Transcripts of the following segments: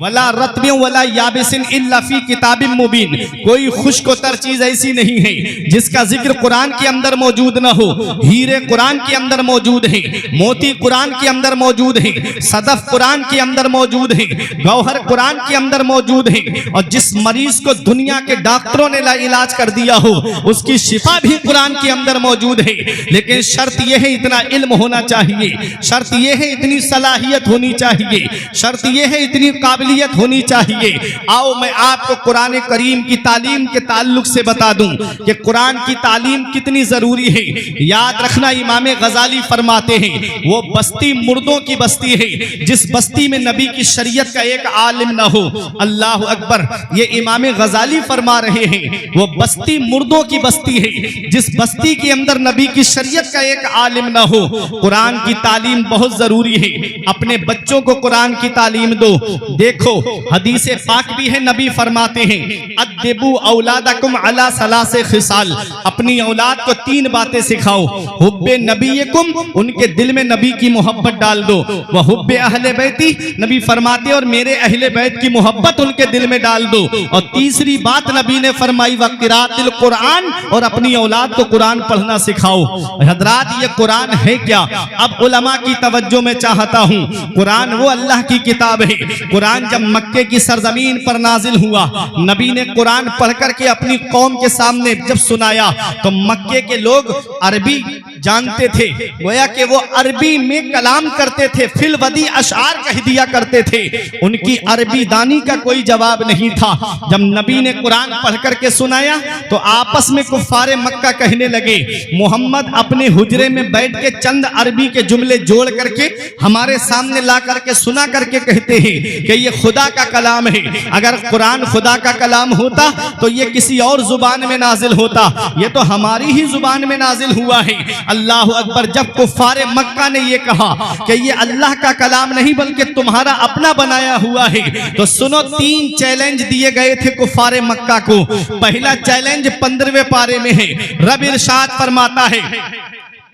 वला रत्बिन वला याबिसिन इल्ला फी किताबिम मुबीन। कोई खुश्क-ओ-तर चीज ऐसी नहीं है जिसका जिक्र कुरान के अंदर मौजूद न हो। हीरे कुरान के अंदर मौजूद है, मोती कुरान के अंदर मौजूद है, सदफ कुरान के अंदर मौजूद है, गौहर कुरान के अंदर मौजूद है। और जिस मरीज को दुनिया के डॉक्टरों ने इलाज कर दिया हो उसकी शिफा भी कुरान के अंदर मौजूद है। लेकिन शर्त यह है इतना इल्म होना चाहिए, शर्त यह है इतनी सलाहियत होनी चाहिए, शर्त यह है इतनी काबिलियत होनी चाहिए। आओ मैं आपको कुरान करीम की तालीम के ताल्लुक से बता दूं कि कुरान की तालीम कितनी जरूरी है। याद रखना, इमाम गजाली फरमाते हैं वो बस्ती मुर्दों की बस्ती है जिस बस्ती में नबी की शरीयत का एक आलिम न हो। अल्लाह अकबर, ये इमाम गजाली फरमा रहे हैं वो बस्ती मुर्दों की बस्ती है जिस बस्ती के अंदर नबी की शरीयत का एक आलिम न हो। कुरान की तालीम बहुत जरूरी है। अपने बच्चों को कुरान की तालीम दो। देखो हदीस पाक भी है, नबी फरमाते हैं अद्दिबू औलादकुम अला सलासे खिसाल। अपनी औलाद को 3 बातें सिखाओ। हुब्बे नबीयकुम, उनके दिल में नबी की मोहब्बत डाल दो। वह हुब्बे अहले बैती, नबी फरमाते और मेरे अहले बैत की मोहब्बत उनके दिल में डाल दो। और तीसरी बात नबी ने फरमाई वक़िरातिल कुरान, और अपनी औलाद को कुरान पढ़ना सिखाओ। हजरात ये कुरान है क्या? अब उलमा की तवज्जो में चाहता हूँ। कुरान वो अल्लाह की किताब है। कुरान जब मक्के की सरजमीन पर नाजिल हुआ, नबी ने कुरान पढ़ करके अपनी कौम के सामने जब सुनाया तो मक्के के लोग अरबी जानते थे, गोया कि वो अरबी में कलाम करते थे, फिल वदी अशार कह दिया करते थे। उनकी अरबी दानी का कोई जवाब नहीं था। जब नबी ने कुरान पढ़ करके सुनाया तो आपस में कुफ्फारे मक्का कहने लगे मोहम्मद अपने हुजरे में बैठ के चंद अरबी के जुमले जोड़ करके हमारे सामने ला करके सुना करके कहते हैं कि ये खुदा का कलाम है। अगर कुरान खुदा का कलाम होता तो ये किसी और जुबान में नाजिल होता, ये तो हमारी ही जुबान में नाजिल हुआ है। अल्लाह अकबर। जब कुफ्फारे मक्का ने ये कहा कि ये अल्लाह का कलाम नहीं बल्कि तुम्हारा अपना बनाया हुआ है, तो सुनो 3 चैलेंज दिए गए थे कुफ्फारे मक्का को। पहला चैलेंज 15वें पारे में है। रब इरशाद फरमाता है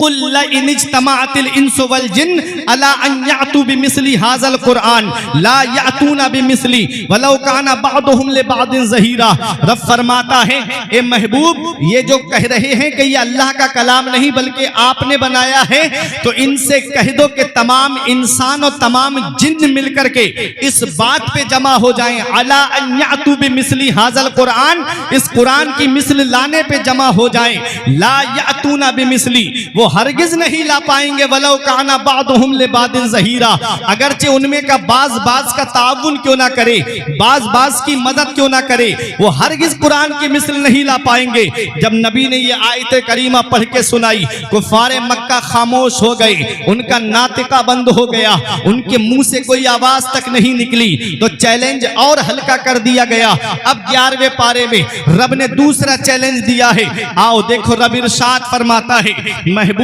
कुल इन इज्तमाअतिल इंसु वल जिन्न अला अन यातू बिमिस्ली हाज़ल कुरान ला यातूना बिमिस्ली वलौ काना बादुहुम लिबादिन ज़हीरा। रब फरमाता है ए महबूब, ये जो कह रहे हैं कि ये अल्लाह का कलाम नहीं बल्कि आपने बनाया है, तो इनसे कह दो कि तमाम इंसान और तमाम जिन्न मिलकर के इस बात पे जमा हो जाएं अला अन यातू बिमिस्ली हाज़ल कुरान, इस कुरान की मिस्ल लाने पे जमा हो जाएं। ला यातूना बिमिस्ली, वो हरगिज नहीं ला पाएंगे। वलौ काना बादुहुम लिबादिन ज़हीरा, अगरचे उनमें का बाज का ताउन क्यों ना करे, बाज की मदद क्यों ना करे, वो हरगिज कुरान की मिसल नहीं ला पाएंगे। जब नबी ने ये आयत करीमा पढ़ के सुनाई, कुफारे मक्का खामोश हो गए, उनका नातिका बंद हो गया, उनके मुंह से कोई आवाज तक नहीं निकली। तो चैलेंज और हल्का कर दिया गया। अब 11वें पारे में रब ने दूसरा चैलेंज दिया है। आओ देखो, रब इरशाद फरमाता है महबूब,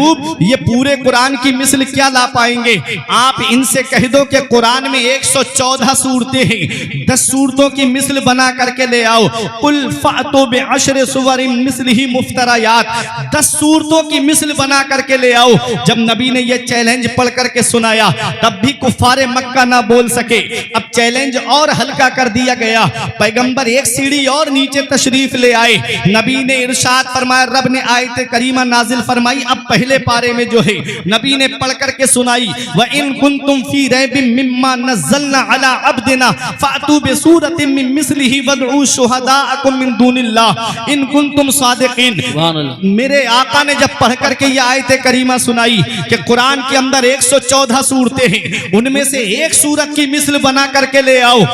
ये पूरे कुरान की मिसल क्या ला पाएंगे? आप इनसे कह दो कि कुरान में 114 सूरतें हैं, 10 सूरतों की मिसल बना करके ले आओ। कुल फ़अतू बिअश्रि सुवरिन मिस्लिही मुफ्तरायात, 10 सूरतों की मिसल बना करके ले आओ। जब नबी ने यह चैलेंज पढ़ करके सुनाया तब भी कुफारे मक्का ना बोल सके। अब चैलेंज और हल्का कर दिया गया। पैगंबर एक सीढ़ी और नीचे तशरीफ ले आए। नबी ने इरशाद फरमाया, रब ने आयत करीमा नाजिल फरमाई। अब पहले पारे में जो है नबी ने पढ़ करके सुनाई, व इन कुंतुम फी रैबिम मिम्मा नज़्ज़लना अला अब्दिना फ़अतू बिसूरतिन मिन मिस्लिही वदऊ शुहदाअकुम मिन दूनिल्लाह इन कुंतुम सादिकीन। मेरे आका ने जब पढ़ करके ये आयत करीमा सुनाई कि कुरान के अंदर 114 सूरतें हैं, उनमें से एक सूरत की मिसल बना करके ले आओ।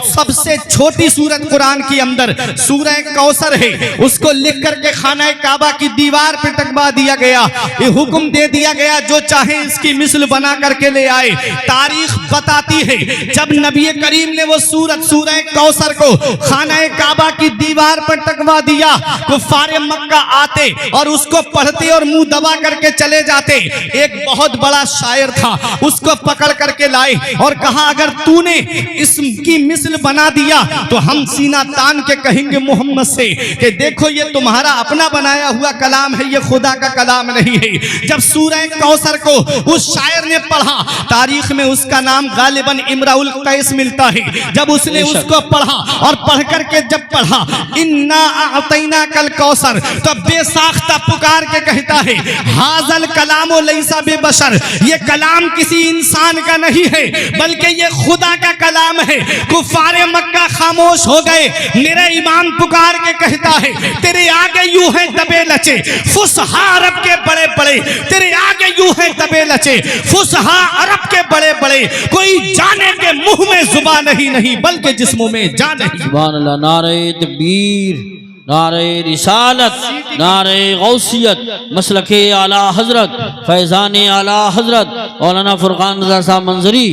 सबसे छोटी सूरत कुरान के अंदर सूरह कौसर है, उसको लिख करके खाना काबा की दीवार पे टकवा दिया गया। ये हुक्म दे दिया गया जो चाहे इसकी मिसल बना करके ले आए। तारीख बताती है जब नबी करीम ने वो सूरत सूरह कौसर को खाना काबा की दीवार पर टकवा दिया, कुफ्फारे मक्का आते और उसको पढ़ते और मुंह दबा करके चले जाते। एक बहुत बड़ा शायर था, उसको पकड़ करके लाए और कहा अगर तूने इसकी मिसल बना दिया तो हम सीना तान के कहेंगे मोहम्मद से कि देखो ये तुम्हारा अपना बनाया हुआ कलाम है, ये खुदा का कलाम नहीं है। जब सूरह कौसर को उस शायर ने पढ़ा, तारीख में उसका नाम गालिबन इमराउल कैस मिलता है। जब उसने उसको पढ़ा और पढ़ करके जब पढ़ा इन्ना अतैना कल कौसर, तो बेसाख्ता पुकार के कहता है हाजल कलामो लैसा बेबशर, ये कलाम किसी इंसान का नहीं है बल्कि ये खुदा का कलाम है। कुफारे मक्का खामोश हो गए। मेरा इमाम पुकार के कहता है तेरे आगे यूं है दबे लचे फुसहा अरब के बड़े बड़े, तेरे आगे यूं है दबे लचे फुसहा अरब के बड़े बड़े, कोई जाने के मुंह में जुबान नहीं बल्कि जिस्मों में जान नहीं। सुभान अल्लाह। नारे तकबीर, नारे रिसालत, नारे गौसियत, मसलके आला हजरत, फैजान आला हजरत मौलाना फुरकान रज़ा साहब मंजरी,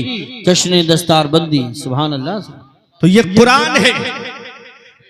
जश्न दस्तार बंदी। सुभान अल्लाह। तो ये कुरान है।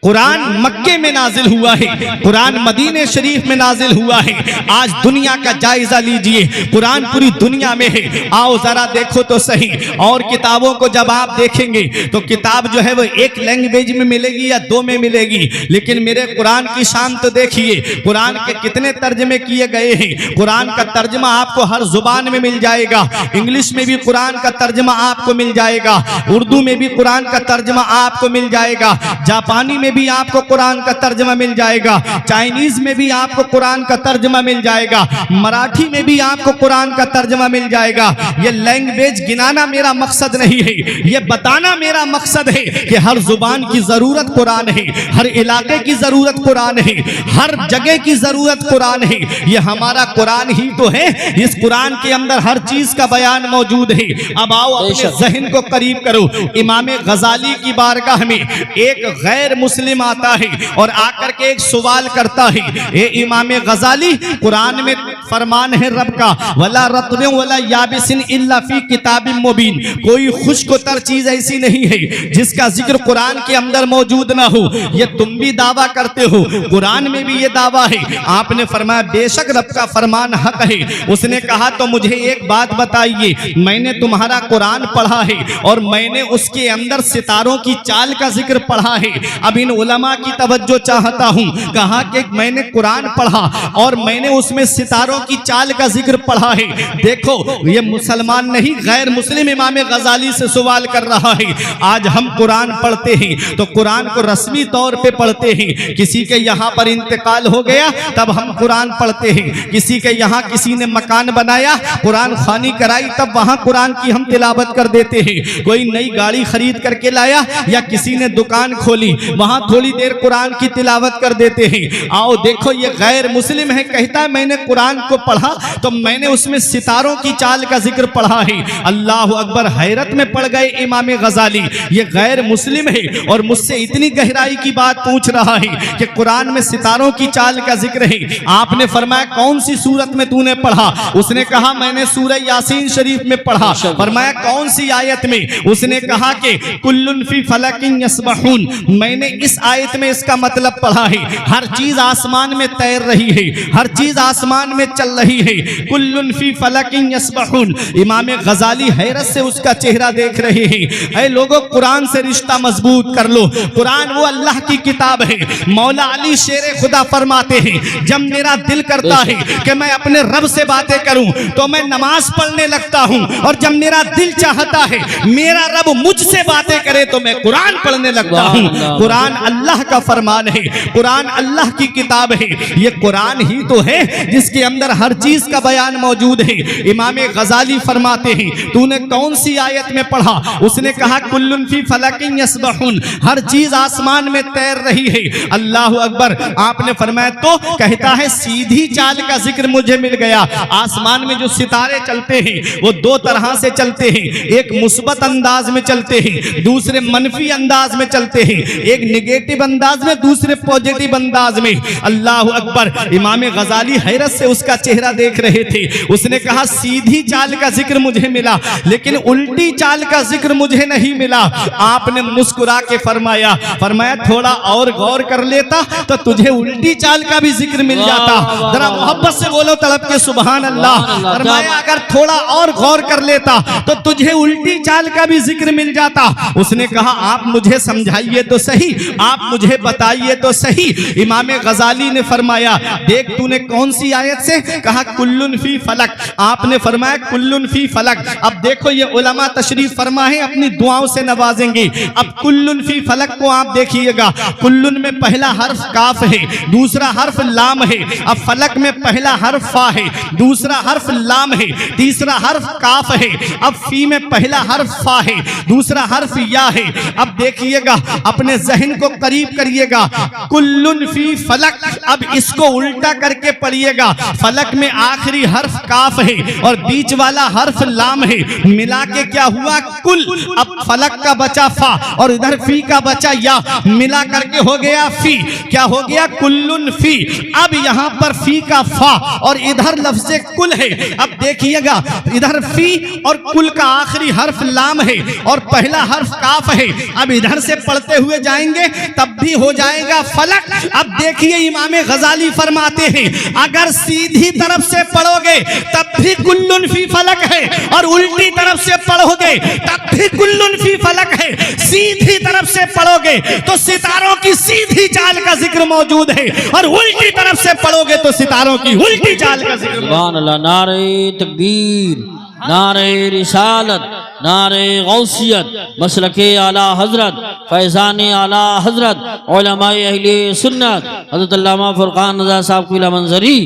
कुरान मक्के में नाजिल हुआ है, कुरान मदीने शरीफ में नाजिल हुआ है। आज दुनिया का जायजा लीजिए, कुरान पूरी दुनिया में है। आओ जरा देखो तो सही। और किताबों को जब आप देखेंगे तो किताब जो है वो एक लैंग्वेज में मिलेगी या दो में मिलेगी, लेकिन मेरे कुरान की शान तो देखिए। कुरान के कितने तर्जमे किए गए हैं। कुरान का तर्जमा आपको हर जुबान में मिल जाएगा। इंग्लिश में भी कुरान का तर्जमा आपको मिल जाएगा, उर्दू में भी कुरान का तर्जमा आपको मिल जाएगा, जापानी में भी आपको कुरान का तर्जमा मिल जाएगा, चाइनीज में भी आपको कुरान का तर्जमा मिल जाएगा, मराठी में भी आपको कुरान का तर्जमा मिल जाएगा। ये लैंग्वेज गिनाना मेरा मकसद नहीं है, ये बताना मेरा मकसद है कि हर जुबान की जरूरत कुरान है, हर इलाके की जरूरत कुरान है, हर जगह की जरूरत कुरान है। ये हमारा कुरान ही तो है, इस कुरान के अंदर हर चीज का बयान मौजूद है। अब आओ अपने जहन को करीब करो। इमाम गजाली की बारगाह में एक गैर मुस्लिम आता है और आकर के एक सवाल करता है, ए इमाम गजाली, कुरान में फरमान है रब का वला रत्न वला याबिसिन इल्ला फी किताबिम मुबीन, कोई खुश्कतर चीज ऐसी नहीं है जिसका जिक्र कुरान के अंदर मौजूद ना हो। ये तुम भी दावा करते हो, कुरान में भी ये दावा है। आपने फरमाया बेशक रब का फरमान हक है। उसने कहा तो मुझे एक बात बताइए, मैंने तुम्हारा कुरान पढ़ा है और मैंने उसके अंदर सितारों की चाल का जिक्र पढ़ा है। अब इन उलमा की तवज्जो चाहता हूं। कहा कि मैंने कुरान पढ़ा और मैंने उसमें सितारों की चाल का जिक्र पढ़ा है। देखो ये मुसलमान नहीं गैर मुस्लिम इमाम गजाली से सवाल कर रहा है। आज हम कुरान पढ़ते हैं तो कुरान को रस्मी तौर पे पढ़ते हैं। किसी के यहाँ पर इंतकाल हो गया तब हम कुरान पढ़ते हैं। किसी के यहाँ किसी ने मकान बनाया, कुरान खानी कराई, तब वहां कुरान की हम तिलावत कर देते हैं। कोई नई गाड़ी खरीद करके लाया या किसी ने दुकान खोली, वहां थोड़ी देर कुरान की तिलावत कर देते हैं। आओ देखो ये गैर मुस्लिम है, कहता है मैंने कुरान को पढ़ा तो मैंने उसमें सितारों की चाल का जिक्र पढ़ा है। अल्लाह अकबर, हैरत में पड़ गए इमाम गजाली। ये गैर मुस्लिम है और मुझसे इतनी गहराई की बात पूछ रहा है कि कुरान में सितारों की चाल का जिक्र है। आपने फरमाया कौन सी सूरत में तूने पढ़ा? उसने कहा मैंने सूरह यासीन शरीफ में पढ़ा। फरमाया कौन सी आयत में? उसने कहा कि कुल्लुन फी फलकिन यस्बहून, मैंने इस आयत में इसका मतलब पढ़ा है हर चीज आसमान में तैर रही है, हर चीज आसमान में चल रही है। कुल्लुन फी फलकिन यस्बहून। इमाम गजाली हैरत से उसका चेहरा देख रहे हैं। ऐ लोगों, कुरान से रिश्ता मजबूत कर लो। कुरान वो अल्लाह की किताब है। मौला अली शेर खुदा फरमाते हैं जब मेरा दिल करता है कि मैं अपने रब से बातें करूं तो मैं नमाज पढ़ने लगता हूं, और जब मेरा दिल चाहता है मेरा रब मुझसे बातें करे तो मैं कुरान पढ़ने लगता हूं। कुरान अल्लाह का फरमान है, कुरान अल्लाह की किताब है। ये कुरान ही तो है जिसके अंदर हर चीज का बयान मौजूद है। इमाम गजाली फरमाते हैं तूने कौन सी आयत में पढ़ा? उसने कहा कुल्लुन फी फलकिन यस्बहून, हर चीज आसमान में तैर रही है। अल्लाह अकबर। आपने फरमाया तो कहता है सीधी चाल का जिक्र मुझे मिल गया। आसमान में जो सितारे चलते हैं वो दो तरह से चलते हैं, एक मुस्बत अंदाज में चलते हैं, दूसरे मनफी अंदाज में चलते हैं, एक निगेटिव अंदाज में, दूसरे पॉजिटिव अंदाज में। अल्लाह अकबर। इमाम गजाली हैरत से उसका चेहरा देख रहे थे। उसने कहा सीधी चाल का जिक्र मुझे मिला लेकिन उल्टी चाल का जिक्र मुझे नहीं मिला। आपने मुस्कुरा के फरमाया थोड़ा और गौर कर लेता तो तुझे उल्टी चाल का भी जिक्र मिल जाता। जरा मोहब्बत से बोलो तड़प के सुभान अल्लाह। फरमाया अगर थोड़ा और गौर कर लेता तो तुझे उल्टी चाल का भी जिक्र मिल जाता। उसने कहा आप मुझे समझाइए तो सही, आप मुझे बताइए तो सही। इमाम गजाली ने फरमाया देख तूने कौन सी आयत से? से? कहा कुल्लुन फी फलक, आपने फरमाया कुल्लुन फी फलक। अब देखो ये उलमा तशरीफ फरमा है, अपनी दुआओं से नवाजेंगे। अब कुल्लुन फी फलक को आप देखिएगा, कुल्लुन में पहला हर्फ काफ है, दूसरा हर्फ लाम है। अब फलक में पहला हर्फ फा है, दूसरा हर्फ लाम है, तीसरा हर्फ काफ है। अब फी में पहला हर्फ फा है, दूसरा हर्फ या है। अब देखिएगा, अपने जहन को करीब करिएगा, कुल्लुन फी फलक। अब इसको उल्टा करके पढ़िएगा, फलक में आखिरी हर्फ काफ है और बीच वाला हर्फ लाम है, मिला के क्या हुआ कुल। अब फलक का बचा फा और इधर फी का बचा या, मिला करके हो गया फी। क्या हो गया? कुल्लुन फी। अब यहां पर फी का फा और इधर लफ्ज़ कुल है। अब देखिएगा, इधर फी और कुल का आखिरी हर्फ लाम है और पहला हर्फ काफ है। अब इधर से पढ़ते हुए जाएंगे तब भी हो जाएगा फलक। अब देखिए, इमाम गजाली फरमाते हैं, अगर सीधी तरफ से पढ़ोगे तब भी कुल्लुन फी फलक है और उल्टी तरफ से पढ़ोगे तब भी कुल्लुन फी फलक है। सीधी तरफ से पढ़ोगे तो सितारों की सीधी चाल का जिक्र मौजूद है और उल्टी तरफ से पढ़ोगे तो सितारों की उल्टी चाल का जिक्र। सुभान अल्लाह। नारे तकबीर, नारे रिसालत, नारे गौसियत, मसलके आला हजरत, फैज़ान आला हजरत, उलमाए अहले सुन्नत, हज़रत अल्लामा फुरकान रज़ा साहब की मंजरी।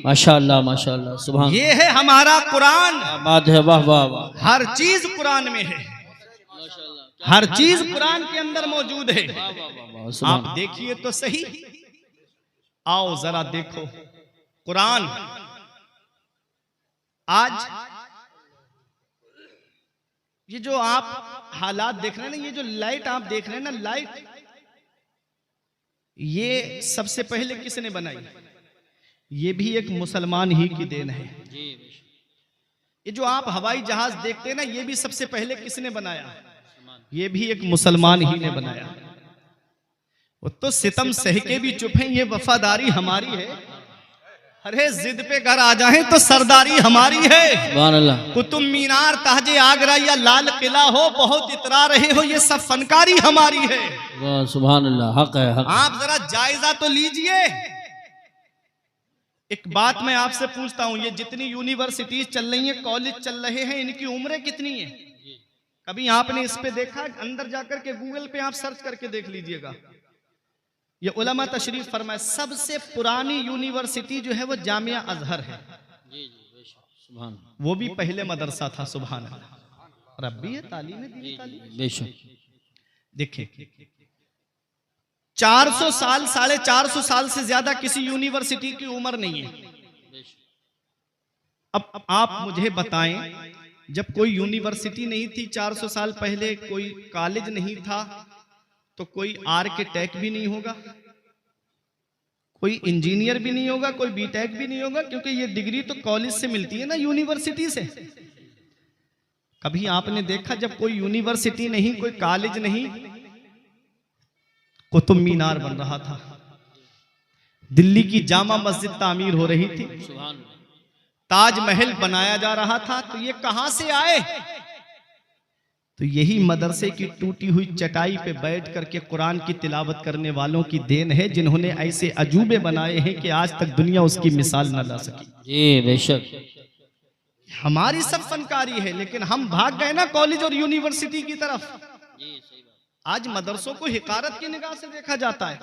माशाअल्लाह माशाअल्लाह, सुभान। ये है हमारा कुरान। बात है, वाह वाह वाह। हर चीज कुरान में है, हर चीज कुरान के अंदर मौजूद है। आप देखिए तो सही, आओ जरा देखो कुरान। आज ये जो आप हालात देख रहे हैं ना, ये जो लाइट आप देख रहे हैं ना, लाइट ये सबसे पहले किसने बनाई? ये भी एक मुसलमान ही की देन है। ये जो आप हवाई जहाज देखते हैं ना, ये भी सबसे पहले किसने बनाया? ये भी एक मुसलमान ही ने बनाया। वो तो सितम सह के भी चुप हैं, ये वफादारी हमारी है। अरे जिद पे घर आ जाएं तो सरदारी हमारी है। सुभान अल्लाह। कुतुब मीनार, ताजे आगरा या लाल किला हो, बहुत इतरा रहे हो, ये सब फनकारी हमारी है। वाह सुभान अल्लाह, हक है, हक। आप जरा जायजा तो लीजिए। एक बात मैं आपसे पूछता हूं, ये जितनी यूनिवर्सिटीज चल रही हैं, कॉलेज चल रहे हैं, इनकी उम्रें कितनी है? कभी आपने इस पे देखा? अंदर जाकर के गूगल पे आप सर्च करके देख लीजिएगा। ये उलमा तशरीफ फरमाए, सबसे पुरानी यूनिवर्सिटी जो है वो जामिया अजहर है। सुभान। वो भी पहले मदरसा था। सुभान अल्लाह। रब्बी है, तालीम है, दीनी तालीम। बेशक। देखिए, 400 साल, 450 साल से ज्यादा किसी यूनिवर्सिटी की उम्र नहीं है। अब आप मुझे बताएं, जब कोई यूनिवर्सिटी नहीं थी 400 साल पहले, कोई कॉलेज नहीं था, तो कोई आर्किटेक्ट भी नहीं होगा, कोई इंजीनियर भी नहीं होगा, कोई बीटेक भी नहीं होगा, क्योंकि ये डिग्री तो कॉलेज से मिलती है ना, यूनिवर्सिटी से। कभी आपने देखा जब कोई यूनिवर्सिटी नहीं, कोई कॉलेज नहीं, कुतुब मीनार बन रहा था, दिल्ली की जामा मस्जिद तामीर हो रही थी, ताजमहल बनाया जा रहा था, तो ये कहां से आए? तो यही मदरसे की टूटी हुई चटाई पे बैठ करके कुरान की तिलावत करने वालों की देन है, जिन्होंने ऐसे अजूबे बनाए हैं कि आज तक दुनिया उसकी मिसाल न ला सकी। जी बेशक। हमारी सब फनकारी है, लेकिन हम भाग गए ना कॉलेज और यूनिवर्सिटी की तरफ। आज मदरसों को हिकारत की निगाह से देखा जाता है,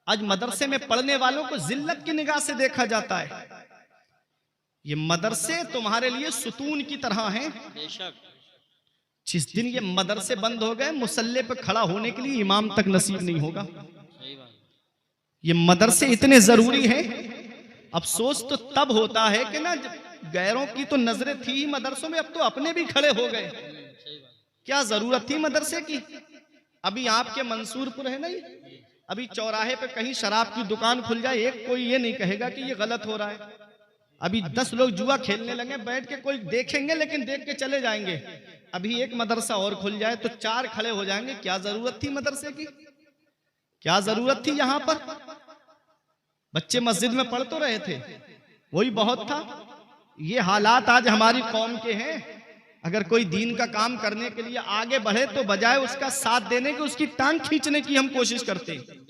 आज मदरसे में पढ़ने वालों को जिल्लत की निगाह से देखा जाता है। ये मदरसे तुम्हारे लिए सुतून की तरह हैं। जिस दिन ये मदरसे बंद हो गए, मुसल्ले पे खड़ा होने के लिए इमाम तक नसीब नहीं होगा। ये मदरसे इतने जरूरी हैं। अफसोस तो तब होता है कि ना, गैरों की तो नजरें थी ही मदरसों में, अब तो अपने भी खड़े हो गए। क्या जरूरत थी मदरसे की? अभी आपके मंसूरपुर है नहीं, अभी चौराहे पे कहीं शराब की दुकान खुल जाए, एक कोई ये नहीं कहेगा कि ये गलत हो रहा है। अभी 10 लोग जुआ खेलने लगे, बैठ के कोई देखेंगे लेकिन देख के चले जाएंगे। अभी एक मदरसा और खुल जाए तो 4 खड़े हो जाएंगे। क्या जरूरत थी मदरसे की? क्या जरूरत थी? यहां पर बच्चे मस्जिद में पढ़ तो रहे थे, वही बहुत था। ये हालात आज हमारी कौम के हैं। अगर कोई दीन का काम करने के लिए आगे बढ़े तो बजाय उसका साथ देने के, उसकी टांग खींचने की हम कोशिश करते हैं।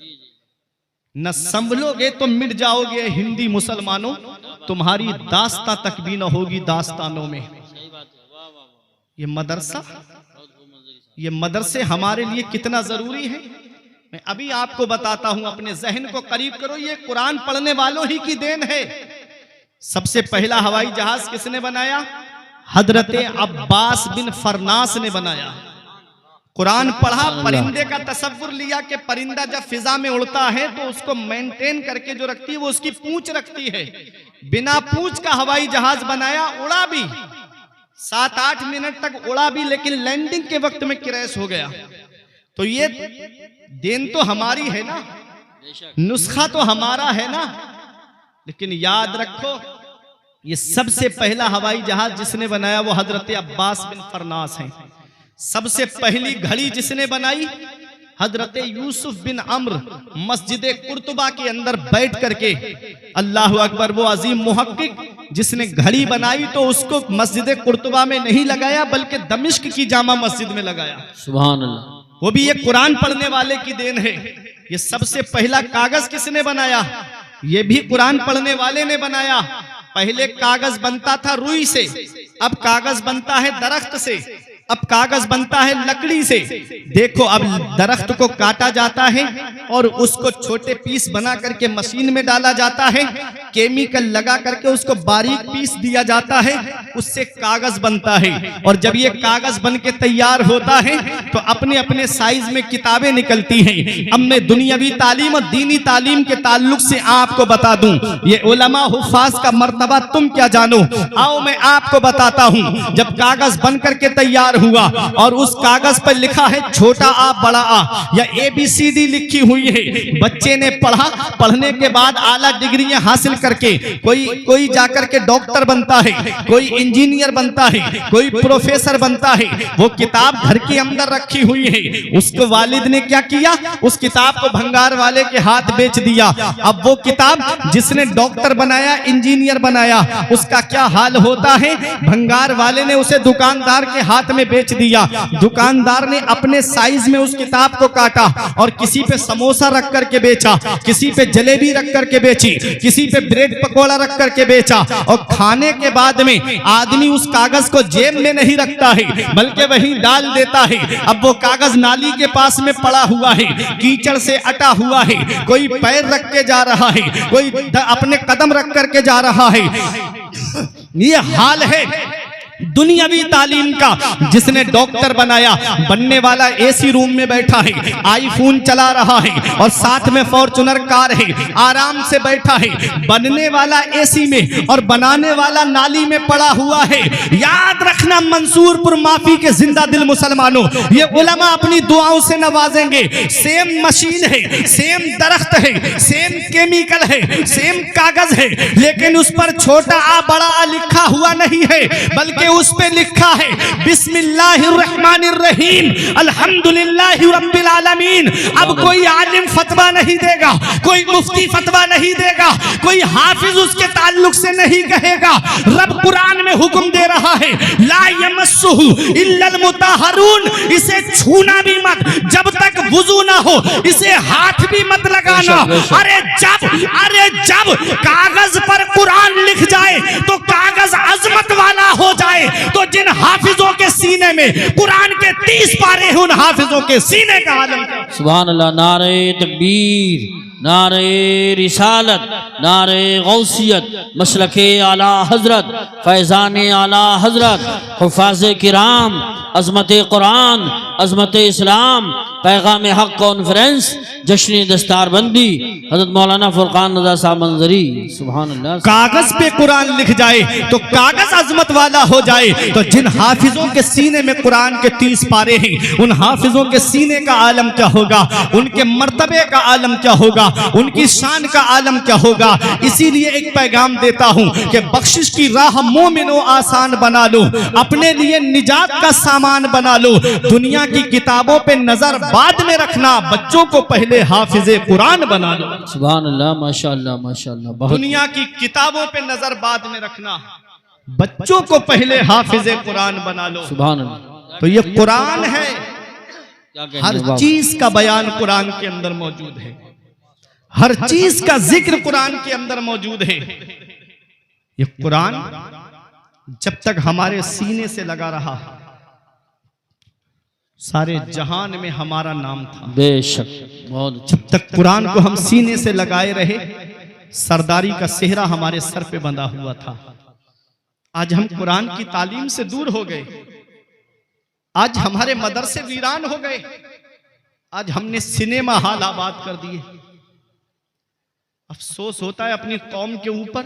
न संभलोगे तो मिट जाओगे हिंदी मुसलमानों, तुम्हारी दास्ता तक भी न होगी दास्तानों में। ये मदरसे हमारे लिए कितना जरूरी है। मैं अभी आपको बताता हूं, अपने जहन को करीब करो, ये कुरान पढ़ने वालों ही की देन है। सबसे पहला हवाई जहाज किसने बनाया? हजरत अब्बास बिन फरनास ने बनाया। कुरान पढ़ा, परिंदे का तसव्वुर लिया कि परिंदा जब फिजा में उड़ता है तो उसको मेंटेन करके जो रखती है वो उसकी पूंछ रखती है। बिना पूंछ का हवाई जहाज बनाया, उड़ा भी 7-8 मिनट तक उड़ा भी, लेकिन लैंडिंग के वक्त में क्रैश हो गया। तो ये देन तो हमारी है ना, नुस्खा तो हमारा है ना। लेकिन याद रखो, ये सबसे पहला हवाई जहाज जिसने बनाया वो हजरत अब्बास बिन फरनास हैं। सबसे पहली घड़ी जिसने बनाई हजरत यूसुफ बिन अम्र, मस्जिद कुर्तुबा के अंदर बैठ करके, अल्लाह अकबर, वो अजीम मुहक्किक जिसने घड़ी बनाई तो उसको मस्जिद कुर्तुबा में नहीं लगाया बल्कि दमिश्क की जामा मस्जिद में लगाया। सुभान अल्लाह। वो भी ये कुरान पढ़ने वाले की देन है। ये सबसे पहला कागज किसने बनाया? ये भी कुरान पढ़ने वाले ने बनाया। पहले कागज बनता था रुई से, अब कागज बनता है दरख्त से, अब कागज बनता है लकड़ी से। देखो, अब दरख्त को काटा जाता है और उसको छोटे पीस बना करके मशीन में डाला जाता है, केमिकल लगा करके उसको बारीक पीस दिया जाता है, उससे कागज बनता है। और जब ये कागज बन के तैयार होता है तो अपने अपने साइज में किताबें निकलती हैं। अब मैं दुनियावी तालीम और दीनी तालीम के ताल्लुक से आपको बता दूं, ये उलमा हुफ़ाज़ का मर्तबा तुम क्या जानो। आओ मैं आपको बताता हूं। जब कागज बन करके तैयार हुआ और उस कागज पर लिखा है छोटा आ बड़ा आ या ABCD लिखी हुई है, बच्चे ने पढ़ा, पढ़ने के बाद आला डिग्रियां हासिल करके कोई जाकर के डॉक्टर बनता है, कोई इंजीनियर बनता है, कोई प्रोफेसर बनता है। वो किताब घर के अंदर रखी हुई है, उसको वालिद ने क्या किया, उस किताब को भंगार वाले के हाथ बेच दिया। अब वो किताब जिसने डॉक्टर बनाया, इंजीनियर बनाया, उसका क्या हाल होता है, भंगार वाले ने उसे दुकानदार के हाथ में बेच दिया। दुकानदार ने अपने साइज में उस किताब को काटा और किसी पे समोसा रख करके बेचा, किसी पे जलेबी रख करके बेची, किसी पे ब्रेड पकोड़ा रख करके बेचा। और खाने के बाद में आदमी उस कागज को जेब में नहीं रखता है बल्कि वहीं डाल देता है। अब वो कागज नाली के पास में पड़ा हुआ है, कीचड़ से अटा हुआ है, कोई पैर रख के जा रहा है, कोई अपने कदम रख करके जा रहा है। ये हाल है दुनियावी तालीम का। जिसने डॉक्टर बनाया, बनने वाला AC रूम में बैठा है, आईफोन चला रहा है और साथ में फॉर्च्यूनर कार है, आराम से बैठा है। बनने वाला AC में और बनाने वाला नाली में पड़ा हुआ है। याद रखना मंसूरपुर माफी के जिंदा दिल मुसलमानों, ये उलमा अपनी दुआओं से नवाजेंगे। सेम मशीन है, सेम दरख्त है, सेम केमिकल है, सेम कागज है, लेकिन उस पर छोटा आ बड़ा आ लिखा हुआ नहीं है, बल्कि उस पे लिखा है बिस्मिल्लाहिर्रहमानिर्रहीम अल्हम्दुलिल्लाहि रब्बिल आलमीन। अब कोई आलिम फतवा नहीं देगा, कोई मुफ्ती फतवा नहीं देगा, कोई हाफिज उसके ताल्लुक से नहीं कहेगा। रब कुरान में हुक्म दे रहा है, ला यमस्सुहु इल्लल मुताहरून, इसे छूना भी मत जब तक वुजू ना हो, इसे हाथ भी मत लगाना। अरे जब कागज पर कुरान लिख जाए तो कागज अजमत वाला हो जाए। तो जिन हाफिजों के सीने में कुरान के 30 पारे हैं, उन हाफिजों के सीने का आलम क्या। सुभान अल्लाह। नारे तकबीर, नारे रिसालत, नारे गौसियत, मसलके आला हजरत, फैजान आला हजरत, हुफ़ाज़े किराम, अज़मत कुरान, अज़मत इस्लाम, पैगाम हक कॉन्फ्रेंस, जश्न दस्तारबंदी, हज़रत मौलाना फुरकान रज़ा साहब मंजरी। सुभान अल्लाह। कागज पे कुरान लिख जाए तो कागज अजमत वाला हो जाए। तो जिन हाफिजों के सीने में कुरान के 30 पारे हैं, उन हाफिजों के सीने का आलम क्या होगा, उनके मर्तबे का आलम क्या होगा, उनकी शान का आलम क्या होगा। इसीलिए एक पैगाम देता हूं कि बख्शिश की राह मोमिनो आसान बना लो, अपने लिए निजात का सामान बना लो। दुनिया की किताबों पे नजर बाद में रखना, बच्चों को पहले हाफिजे कुरान बना लो। सुभान अल्लाह, माशाअल्लाह माशाअल्लाह। दुनिया की किताबों पे नजर बाद में रखना, बच्चों को पहले हाफिजे कुरान बना लो। सुभान अल्लाह। तो ये कुरान है, हर चीज का बयान कुरान के अंदर मौजूद है, हर चीज का जिक्र कुरान के अंदर मौजूद है। ये कुरान जब तक हमारे सीने से लगा रहा, सारे जहान में हमारा नाम था। बेशक, बहुत जब तक कुरान को हम सीने से लगाए रहे, सरदारी का सेहरा हमारे सर पे बंधा हुआ था। आज हम कुरान की तालीम से दूर हो गए, आज हमारे मदरसे वीरान हो गए, आज हमने सिनेमा हॉल आबाद कर दिए। अफसोस होता है अपनी कौम के ऊपर,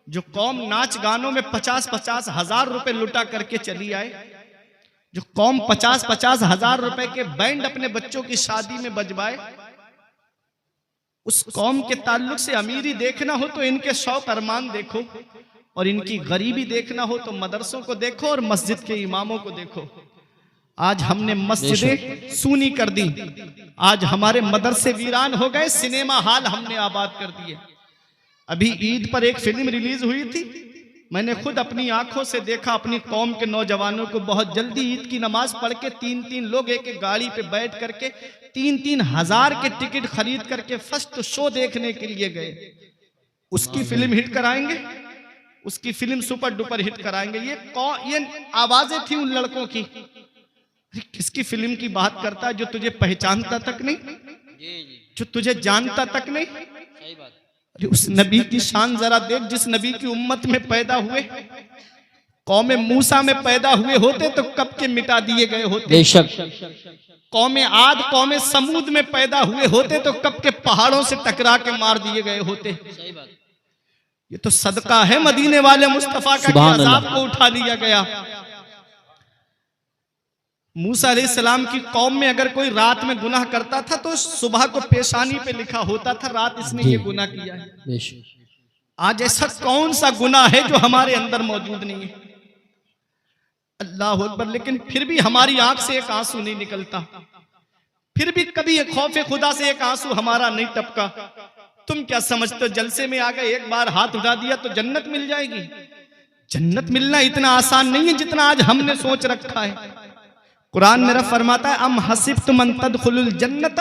जो कौम नाच गानों में 50-50 हजार रुपए लुटा करके चली आए, जो कौम 50-50 हजार रुपए के बैंड अपने बच्चों की शादी में बजवाए। उस कौम के ताल्लुक से अमीरी देखना हो तो इनके शौक अरमान देखो, और इनकी गरीबी देखना हो तो मदरसों को देखो और मस्जिद के इमामों को देखो। आज हमने मस्जिदें सूनी कर दी, आज हमारे मदरसे वीरान हो गए, सिनेमा हॉल हमने आबाद कर दिए। अभी ईद पर एक फिल्म रिलीज हुई थी, मैंने खुद अपनी आंखों से देखा। अपनी कौम के नौजवानों को बहुत जल्दी ईद की नमाज पढ़ के 3-3 लोग एक एक गाड़ी पे बैठ करके 3-3 हजार के टिकट खरीद करके फर्स्ट शो देखने के लिए गए। उसकी फिल्म हिट कराएंगे, उसकी फिल्म सुपर डुपर हिट कराएंगे। ये आवाजें थी उन लड़कों की। किसकी फिल्म की बात करता है जो तुझे पहचानता तक नहीं, जो तुझे जानता तक नहीं। सही बात। अरे उस नबी की शान जरा देख, जिस नबी की उम्मत में पैदा हुए। कौम मूसा में पैदा हुए होते तो कब के मिटा दिए गए होते। बेशक। कौम आद, कौम समूद में पैदा हुए होते तो कब के पहाड़ों से टकरा के मार दिए गए होते। सही बात। ये तो सदका है मदीने वाले मुस्तफा का कि अजाब को उठा लिया गया। मूसा अलैहिस्सलाम की कौम में अगर कोई रात में गुनाह करता था तो सुबह को पेशानी पे लिखा होता था, रात इसने ये गुनाह किया है। बेशक। आज ऐसा कौन सा गुनाह है जो हमारे अंदर मौजूद नहीं है? अल्लाह अकबर। लेकिन फिर भी हमारी आंख से एक आंसू नहीं निकलता, फिर भी कभी एक खौफे खुदा से एक आंसू हमारा नहीं टपका। तुम क्या समझते हो, जलसे में आ गए, एक बार हाथ उठा दिया तो जन्नत मिल जाएगी? जन्नत मिलना इतना आसान नहीं है जितना आज हमने सोच रखा है। कुरान मेरा फरमाता है, अम हसिब्तुम अन तदखुलुल जन्नत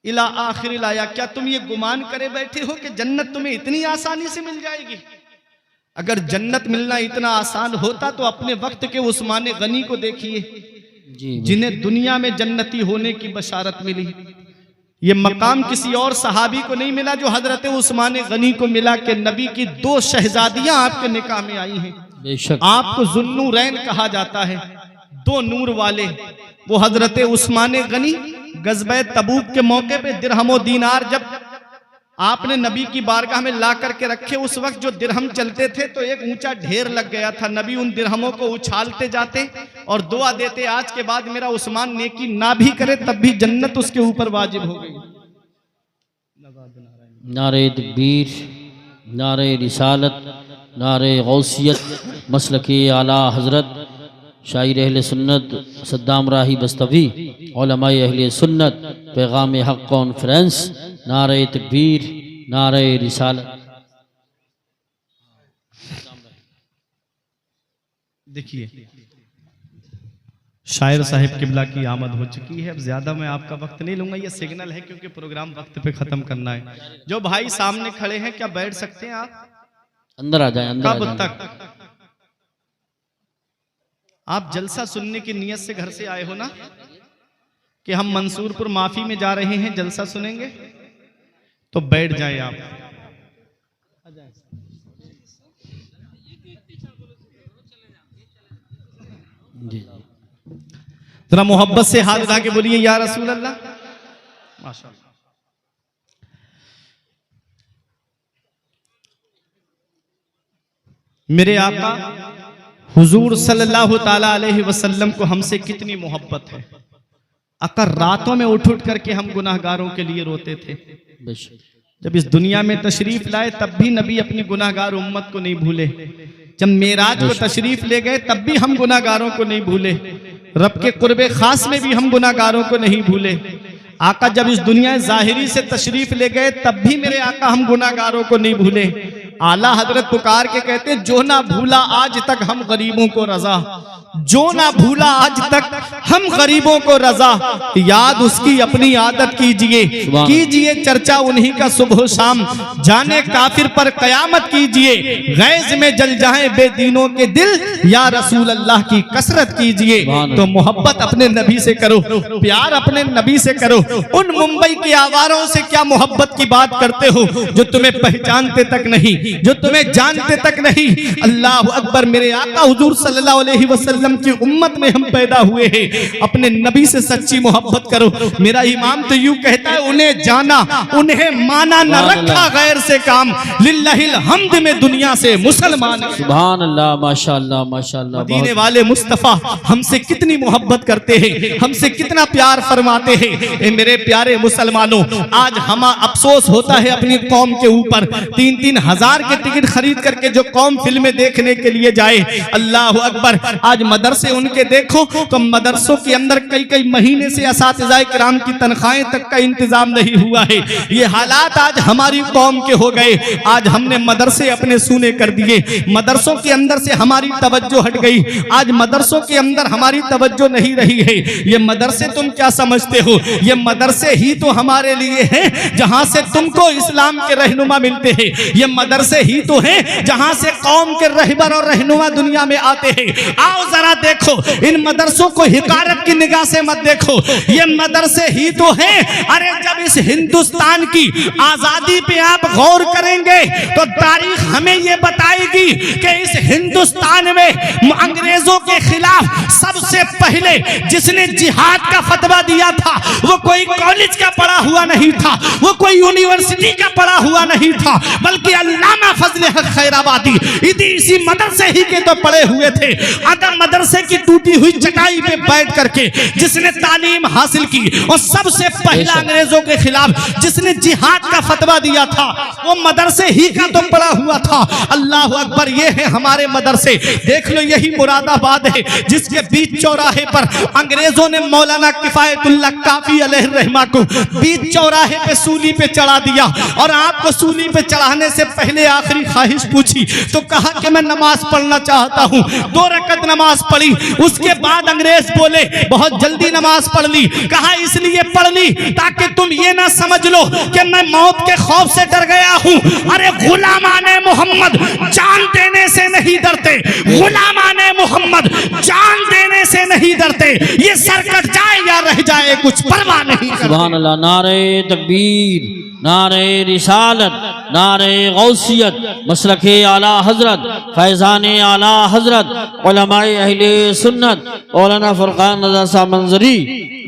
इला आखिरिल आया, क्या तुम ये गुमान करे बैठे हो कि जन्नत तुम्हें इतनी आसानी से मिल जाएगी? अगर जन्नत मिलना इतना आसान होता तो अपने वक्त के उस्मान गनी को देखिए, जिन्हें दुनिया में जन्नती होने की बशारत मिली। ये मकाम किसी और सहाबी को नहीं मिला जो हजरत उस्मान गनी को मिला कि नबी की 2 शहजादियां आपके निकाह में आई हैं। बेशक। आपको जुन्नूरैन कहा जाता है, 2 नूर वाले। वो हजरत उस्मान गनी गज़बे तबूक के मौके पे दिरहमो दीनार जब आपने नबी की बारगाह में ला करके रखे, उस वक्त जो दिरहम चलते थे तो एक ऊंचा ढेर लग गया था। नबी उन दिरहमों को उछालते जाते और दुआ देते, आज के बाद मेरा उस्मान नेकी ना भी करे तब भी जन्नत उसके ऊपर वाजिब हो गई। नारे तकबीर, नारे रिसालत, नारे गौसियत, मसलके आला हजरत शायर अहले सुन्नत सद्दाम राही बस्तवी, उलमाए अहले सुन्नत, पैगाम हक कॉन्फ्रेंस, नारे तकबीर, नारे रिसालत। देखिए शायर साहिब किबला की आमद हो चुकी है। अब ज्यादा मैं आपका वक्त नहीं लूंगा, ये सिग्नल है क्योंकि प्रोग्राम वक्त पे खत्म करना है। जो भाई सामने खड़े हैं, क्या बैठ सकते हैं आप? अंदर आ जाए। अंदर कब आ जाए। तक? आप जलसा सुनने की नियत से घर से आए हो ना, कि हम मंसूरपुर माफी में जा रहे हैं, जलसा सुनेंगे, तो बैठ जाए आप। जी। जरा मोहब्बत से हाथ उठा के बोलिए या रसूल अल्लाह। माशाअल्लाह। मेरे आका हुजूर सल्लल्लाहु ताला अलैहि वसल्लम को हमसे कितनी मोहब्बत है। आका रातों में उठ उठ करके हम गुनाहगारों के लिए रोते थे। जब इस दुनिया में तशरीफ लाए तब भी नबी अपनी गुनाहगार उम्मत को नहीं भूले। जब मेराज को तशरीफ ले गए तब भी हम गुनाहगारों को नहीं भूले। रब के कुर्बे खास में भी हम गुनाहगारों को नहीं भूले। आका जब इस दुनिया ज़ाहिरी से तशरीफ ले गए तब भी मेरे आका हम गुनाहगारों को नहीं भूले। आला हजरत पुकार के कहते, जो ना भूला आज तक हम गरीबों को रजा, जो ना भूला आज तक हम गरीबों को रजा, याद उसकी अपनी आदत कीजिए, कीजिए चर्चा उन्हीं का सुबह शाम, जाने काफिर पर कयामत कीजिए, गैज में जल जाएं बेदीनों के दिल, या रसूल अल्लाह की कसरत कीजिए। तो मोहब्बत अपने नबी से करो, प्यार अपने नबी से करो। उन मुंबई के आवारों से क्या मोहब्बत की बात करते हो जो तुम्हें पहचानते तक नहीं, जो तुम्हें जानते तक नहीं। अल्लाह अकबर, मेरे आका हुजूर सल्लल्लाहु अलैहि वसल्लम की उम्मत में हम पैदा हुए हैं, अपने नबी से सच्ची मोहब्बत करो। मेरा इमाम तो यूं कहता है, उन्हें जाना उन्हें माना, न रखा गैर से काम, लिल्लाहिल हम्द में दुनिया से मुसलमान। सुभान अल्लाह, माशाअल्लाह माशाअल्लाह। मदीने वाले मुस्तफा हमसे कितनी मोहब्बत करते हैं, हमसे कितना प्यार फरमाते हैं। ए मेरे प्यारे मुसलमानों, आज हम अफसोस होता है अपनी कौम के ऊपर, 3-3 हजार के टिकट खरीद करके जो कौम फिल्में देखने के लिए जाए, अल्लाह अकबर, आज मदरसे उनके देखो तो मदरसों के अंदर कई महीने से असातिज़ाए किराम की तनख्वाहें तक का इंतजाम नहीं हुआ है। ये हालात आज हमारी कौम के हो गए। आज हमने मदरसे अपने सूने कर दिए, मदरसों के अंदर से हमारी तवज्जो हट गई, आज मदरसों के अंदर हमारी तवज्जो नहीं रही है। ये मदरसे तुम क्या समझते हो, ये मदरसे ही तो हमारे लिए हैं जहां से तुमको इस्लाम के रहनुमा मिलते हैं। ये मदरसे ही तो हैं जहां से कौम के रहबर और रहनुमा दुनिया में आते हैं। आओ जरा देखो, इन मदरसों को हिकारत की निगाह से मत देखो, ये मदरसे ही तो हैं। अरे जब इस हिंदुस्तान की आजादी पे आप गौर करेंगे तो तारीख हमें ये बताएगी कि इस हिंदुस्तान में अंग्रेजों के खिलाफ सबसे पहले जिसने जिहाद का फतवा दिया था वो कोई कॉलेज का पढ़ा हुआ नहीं था, वो कोई यूनिवर्सिटी का पढ़ा हुआ नहीं था, बल्कि अल्लामा फजल हक खैराबादी इसी मदरसे ही के तो पढ़े हुए थे। अगर मदरसे की टूटी हुई चटाई पे बैठ करके जिसने तालीम हासिल की और सबसे पहला अंग्रेजों के खिलाफ जिसने जिहाद का फतवा दिया था वो मदरसे ही का तो पढ़ा हुआ था। अल्लाह अकबर, ये है हमारे मदरसे। देख लो, यही मुरादाबाद है जिसके बीच चौराहे पर अंग्रेजों ने मौलाना किफायतुल्लाह काफी अलैहि रहमा को बीच चौराहे पे सूली पे चढ़ा दिया, और आपको सूली पे चढ़ाने से पहले आखिरी ख्वाहिश पूछी तो कहा कि मैं नमाज पढ़ना चाहता हूँ। 2 रकत नमाज पढ़ी, उसके बाद अंग्रेज बोले बहुत जल्दी नमाज पढ़ ली। कहा इसलिए पढ़ ली ताकि तुम ये ना समझ लो कि मैं मौत के खौफ से डर गया हूँ। अरे गुलामाने मोहम्मद जान देने से नहीं डरते, गुलामाने मोहम्मद जान देने से नहीं डरते, ये सर कट जाए या रह जाए कुछ परवाह नहीं करते। सुभान अल्लाह, नारे तकबीर, नारे रिसालत, नारे गौसियत, मसलके आला हजरत, फैजाने आला हजरत, उलमाए अहले सुन्नत, मौलाना फुरकान रज़ा साहब मंजरी,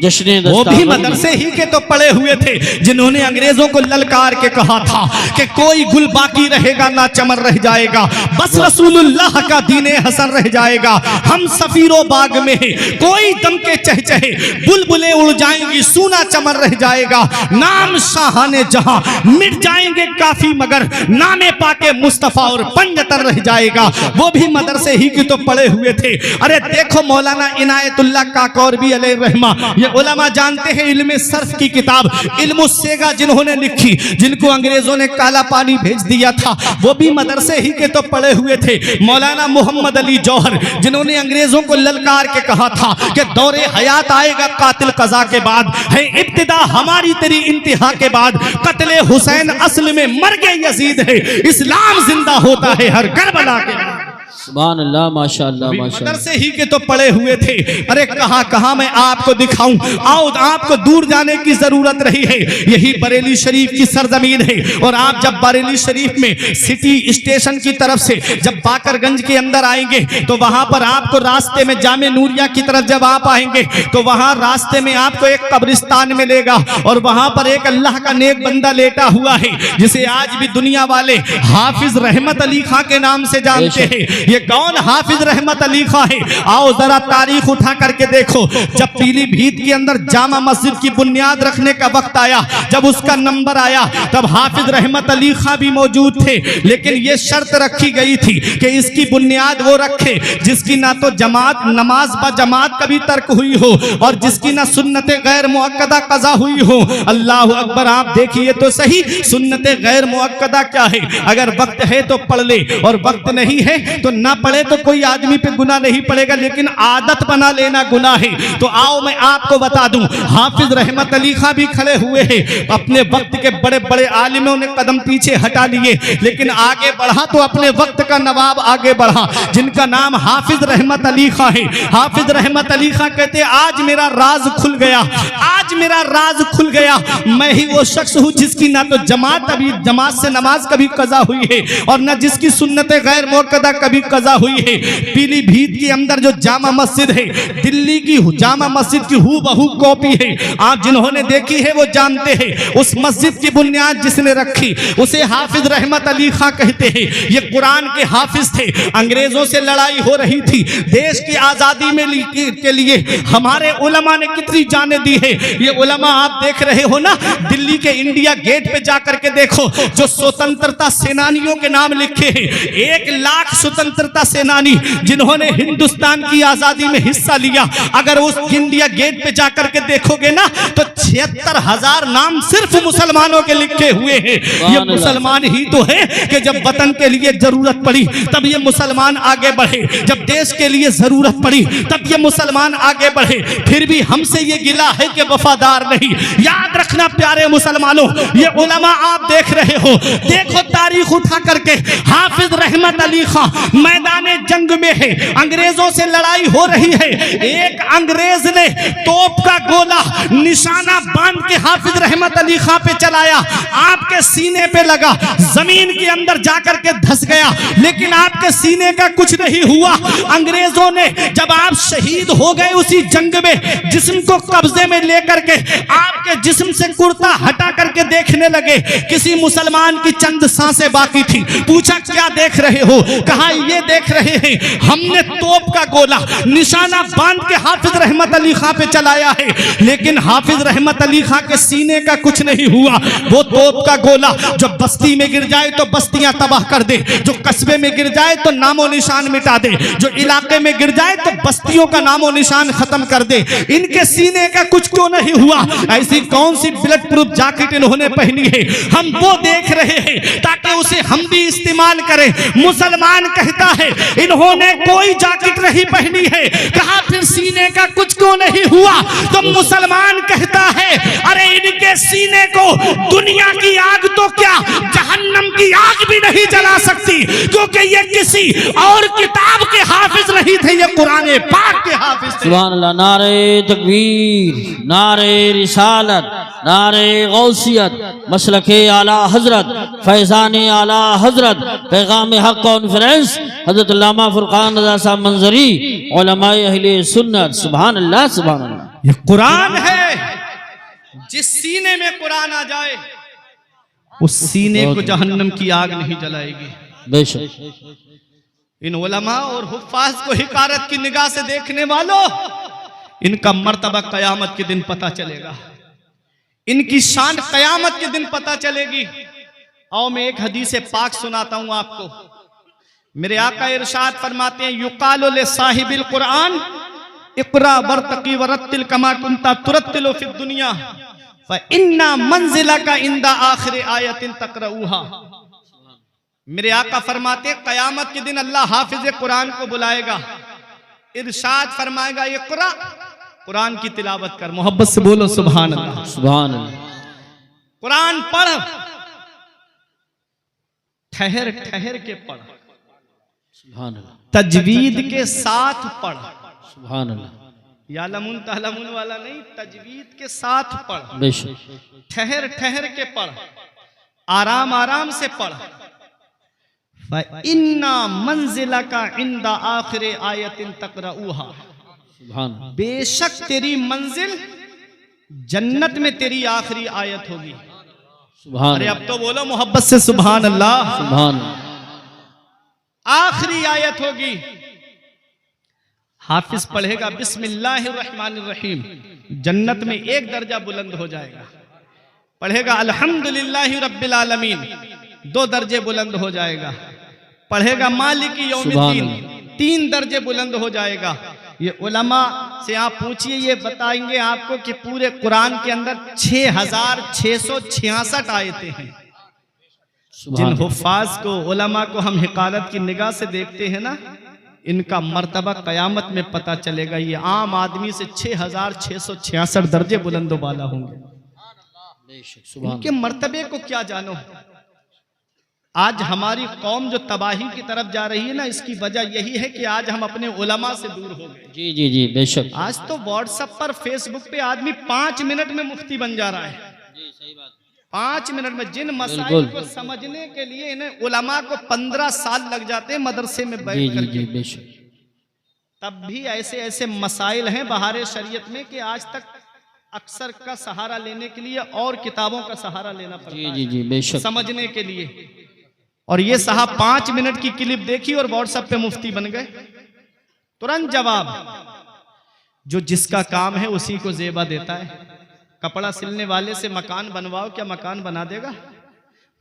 जश्न वो भी मदरसे ही के तो पड़े हुए थे जिन्होंने अंग्रेजों को ललकार के कहा था कि कोई गुल बाकी रहेगा ना चमन रह जाएगा, बस रसूलुल्लाह का दीने हसन रह जाएगा। हम सफीरो बाग में है, कोई दम के चहचहे, बुलबुलें उड़ जाएंगी, सूना चमन रह जाएगा। नाम शाहाने जहां मिट जाएंगे काफी, मगर नामे पाके मुस्तफा और पंजतन रह जाएगा। वो भी मदरसे ही के तो पड़े हुए थे। अरे देखो, मौलाना इनायतुल्लाह काकौरबी अलैहि रहमा, ये उलमा जानते हैं इल्मे सर्फ की किताब इल्मुस्सेगा जिन्होंने लिखी, जिनको अंग्रेजों ने काला पानी भेज दिया था, वो भी मदरसे ही के तो पड़े हुए थे। मौलाना मोहम्मद अली जौहर जिन्होंने अंग्रेजों को ललकार के कहा था कि दौरे हयात आएगा कातिल कज़ा के बाद, है इब्तिदा हमारी तेरी इंतहा के बाद, कत्ले हुसैन असल में मर गए यजीद है, इस्लाम जिंदा होता है हर करबला के बाद। सुभान अल्लाह, माशाअल्लाह माशाअल्लाह। मदरसे ही के तो पड़े हुए थे। अरे कहां कहां मैं आपको दिखाऊं, आओ आपको दूर जाने की जरूरत रही है। यही बरेली शरीफ की सरजमीन है, और आप जब बरेली शरीफ में सिटी स्टेशन की तरफ से जब बाकरगंज के अंदर आएंगे तो वहां पर आपको रास्ते में जामे नूरिया की तरफ जब आप आएंगे तो वहां रास्ते में आपको एक कब्रिस्तान मिलेगा, और वहां पर एक अल्लाह का नेक बंदा लेटा हुआ है जिसे आज भी दुनिया वाले हाफिज रहमत अली खां के नाम से जानते हैं। ये कौन हाफिज रहमत अली खां है? आओ जरा तारीख उठा करके देखो। जब पीलीभीत के अंदर जामा मस्जिद की बुनियाद रखने का वक्त आया, जब उसका नंबर आया, तब हाफिज रहमत अली खां भी मौजूद थे, लेकिन ये शर्त रखी गई थी कि इसकी बुनियाद वो रखे जिसकी ना तो जमात नमाज ब जमात कभी तर्क हुई हो और जिसकी ना सुन्नत गैर मुअक्कदा कज़ा हुई हो। अल्लाह अकबर, आप देखिए तो सही, सुन्नत गैर मुअक्कदा क्या है? अगर वक्त है तो पढ़ ले और वक्त नहीं है तो ना पढ़े तो कोई आदमी पे गुनाह नहीं पड़ेगा, लेकिन आदत बना लेना गुनाह है। तो आओ मैं आपको बता दूं, हाफिज रहमत अली खां भी खड़े हुए हैं। अपने वक्त के बड़े बड़े आलिमों ने कदम पीछे हटा लिए, लेकिन आगे बढ़ा तो अपने वक्त का नवाब आगे बढ़ा, जिनका नाम हाफिज रहमत अली खां है। हाफिज रहमत अली खां कहते आज मेरा राज खुल गया, आज मेरा राज खुल गया। मैं ही वो शख्स हूँ जिसकी ना तो जमात से नमाज कभी कजा हुई है और न जिसकी सुन्नत गैर मुअक्कदा कभी कजा हुई है। पीलीभीत के अंदर जो जामा मस्जिद है, दिल्ली की जामा मस्जिद की हूबहू कॉपी है। आप जिन्होंने देखी है वो जानते हैं, उस मस्जिद की बुनियाद जिसने रखी उसे हाफिज रहमत अली खां कहते हैं। ये कुरान के हाफिज थे। अंग्रेजों से लड़ाई हो रही थी, देश की आजादी में के लिए हमारे उलमा ने कितनी जाने दी है। ये उलमा आप देख रहे हो ना, दिल्ली के इंडिया गेट पे जाकर के देखो, जो स्वतंत्रता सेनानियों के नाम लिखे हैं। 1 लाख स्वतंत्रता सेनानी जिन्होंने हिंदुस्तान की आजादी में हिस्सा लिया, अगर उस इंडिया गेट पे जाकर के देखोगे ना तो 76,000 नाम सिर्फ मुसलमानों के लिखे हुए हैं। ये मुसलमान ही तो है कि जब वतन के लिए जरूरत पड़ी तब ये मुसलमान आगे बढ़े, जब देश के लिए जरूरत पड़ी तब ये मुसलमान आगे बढ़े। फिर भी हमसे ये गिला है कि वफादार नहीं। याद रखना प्यारे मुसलमानों, ये उलमा आप देख रहे हो, देखो तारीख उठा करके, हाफिज रहमत अली खां मैदाने जंग में है, अंग्रेजों से लड़ाई हो रही है। एक अंग्रेज ने तोप का गोला निशाना बांध के हाफिज रहमत अली खां पे चलाया, आपके सीने पे लगा, जमीन के अंदर जाकर के धंस गया, लेकिन आपके सीने का कुछ नहीं हुआ। अंग्रेजों ने जब आप शहीद हो गए उसी जंग में, जिस्म को कब्जे में लेकर के आपके जिस्म से कुर्ता हटा करके देखने लगे, किसी मुसलमान की चंद सांसें बाकी थी। पूछा क्या देख रहे हो? कहा ये देख रहे हैं हमने तोप का गोला निशाना बांध के हाफिज रहमत अली खां पे चलाया है, लेकिन हाफिज रहमत अली खां के सीने का कुछ नहीं हुआ। वो तोप का गोला जो बस्ती में गिर जाए तो बस्तियां तबाह कर दे, जो कस्बे में गिर जाए तो नामो निशान मिटा दे, जो इलाके में गिर जाए तो बस्तियों का नामो निशान खत्म कर दे। इनके सीने का कुछ क्यों नहीं हुआ? ऐसी कौन सी बुलेट प्रूफ जैकेट इन्होंने पहनी है? हम वो देख रहे हैं ताकि उसे हम भी इस्तेमाल करें। मुसलमान कहता है इन्होंने कोई जैकेट नहीं पहनी है, कहा फिर सीने का कुछ क्यों नहीं हुआ? तो मुसलमान कहता है अरे इनके सीने को दुनिया की आग तो क्या जहन्नम की आग भी नहीं जला सकती, क्योंकि ये किसी और किताब के हाफिज नहीं थे, ये कुरान पाक के हाफिज थे। सुभान अल्लाह। नारे तकबीर, नारे रिसालत, नारे गौसियत, मसलके आला हजरत, फैजान आला हजरत, पैगाम हक कॉन्फ्रेंस हजरत अल्लामा फुरकान रज़ा साहब मंजरी, उलमाए अहले सुन्नत। सुभान अल्लाह, सुभान अल्लाह। ये कुरान है, जिस सीने में कुरान आ जाए उस सीने को जहन्नम की आग नहीं जलाएगी। बेशक। इन उलमा और हुफ्फाज को हिकारत की निगाह से देखने वालों, इनका मर्तबा कयामत के दिन पता चलेगा, इनकी शान कयामत के दिन पता चलेगी। आओ मैं एक हदीस पाक सुनाता हूं आपको। मेरे आका इरशाद फरमाते हैं, युकालो ले साहिबिल कुरान इक़रा वरतकी वरत्तिल कमा कुंता तुरत्तिलु फिद दुनिया फइन्ना मंजिलका इंदा आखिर आयतिन तक़रऊहा। मेरे आका फरमाते कयामत के दिन अल्लाह हाफिज कुरान को बुलाएगा, इरशाद फरमाएगा इक़रा, कुरान की तिलावत कर। मोहब्बत से बोलो सुभान अल्लाह, सुभान अल्लाह। कुरान पढ़, ठहर ठहर के पढ़, सुभान अल्लाह। तजवीद के साथ पढ़, सुभान अल्लाह। यालमुन तहलमुन वाला नहीं, तजवीद के साथ पढ़, बेशक। ठहर ठहर के पढ़, आराम आराम से पढ़। इन्ना मंजिलका इंदा आखिर आयतिन तक़रऊहा, बेशक तेरी मंजिल जन्नत में तेरी आखिरी आयत होगी। सुभान। अरे अब तो बोलो मोहब्बत से सुभान अल्लाह। सुभान। आखिरी आयत होगी, हाफिज पढ़ेगा बिस्मिल्लाहिर्रहमानिर्रहीम, जन्नत में एक दर्जा बुलंद हो जाएगा। पढ़ेगा अल्हम्दुलिल्लाहि रब्बिल आलमीन, 2 दर्जे बुलंद हो जाएगा। पढ़ेगा मालिकी यौमिद्दीन, 3 दर्जे बुलंद हो जाएगा। ये उलमा से आप पूछिए, ये बताएंगे आपको कि पूरे कुरान के अंदर 6666 आयतें हैं। जिन हुफ्फाज को, उलमा को हम हिकारत की निगाह से देखते हैं ना, इनका मर्तबा कयामत में पता चलेगा। ये आम आदमी से 6666 दर्जे बुलंदो बाला होंगे। इनके मर्तबे को क्या जानो। आज हमारी कौम जो तबाही की तरफ जा रही है ना, इसकी वजह यही है कि आज हम अपने उलमा से दूर हो गए। जी जी जी बेशक। आज तो व्हाट्सएप पर, फेसबुक पे आदमी 5 मिनट में मुफ्ती बन जा रहा है। जी सही बात। 5 मिनट में जिन मसाइल को समझने के लिए इन्हें उलमा को 15 साल लग जाते हैं मदरसे में बैठ करके। बेशक। तब भी ऐसे ऐसे मसाइल हैं बहारे शरीयत में कि आज तक अक्सर का सहारा लेने के लिए और किताबों का सहारा लेना पड़ता है। जी जी बेशक। समझने के लिए। और ये साहब 5 मिनट की क्लिप देखी और व्हाट्सएप पे मुफ्ती बन गए। तुरंत जवाब। जो जिसका काम है उसी को जेबा देता है। कपड़ा सिलने वाले से मकान बनवाओ, क्या मकान बना देगा?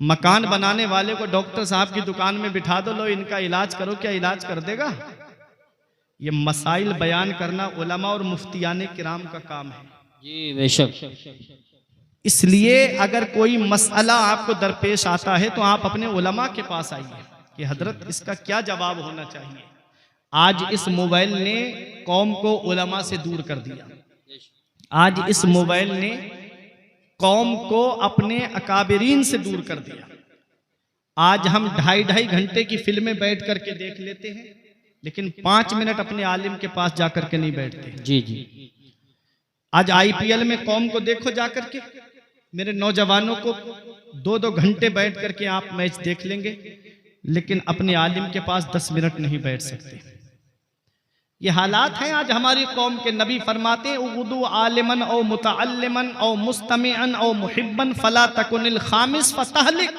मकान बनाने वाले को डॉक्टर साहब की दुकान में बिठा दो, लो इनका इलाज करो, क्या इलाज कर देगा? ये मसाइल बयान करना उलमा और मुफ्तियाने किराम का काम है। जी बेशक। इसलिए अगर कोई मसला आपको दरपेश आता है तो आप अपने उलमा के पास आइए कि हजरत इसका क्या जवाब होना चाहिए। आज इस मोबाइल ने कौम को उलमा से दूर कर दिया। आज इस मोबाइल ने कौम को अपने अकाबिरीन से दूर कर दिया। आज हम 2.5 घंटे की फिल्में बैठ करके देख लेते हैं, लेकिन 5 मिनट अपने आलिम के पास जाकर के नहीं बैठते। जी जी। आज IPL में कौम को देखो जाकर के, मेरे नौजवानों को 2-2 घंटे बैठ करके आप मैच देख लेंगे, लेकिन अपने आलिम के पास 10 मिनट नहीं बैठ सकते। ये हालात हैं आज हमारी कौम के। नबी फरमाते हैं उगदू आलिमन औ मुतअल्लिमन औ मुस्तमिअन औ मुहिब्बन फला तकुनिल खामिस फतहलिक।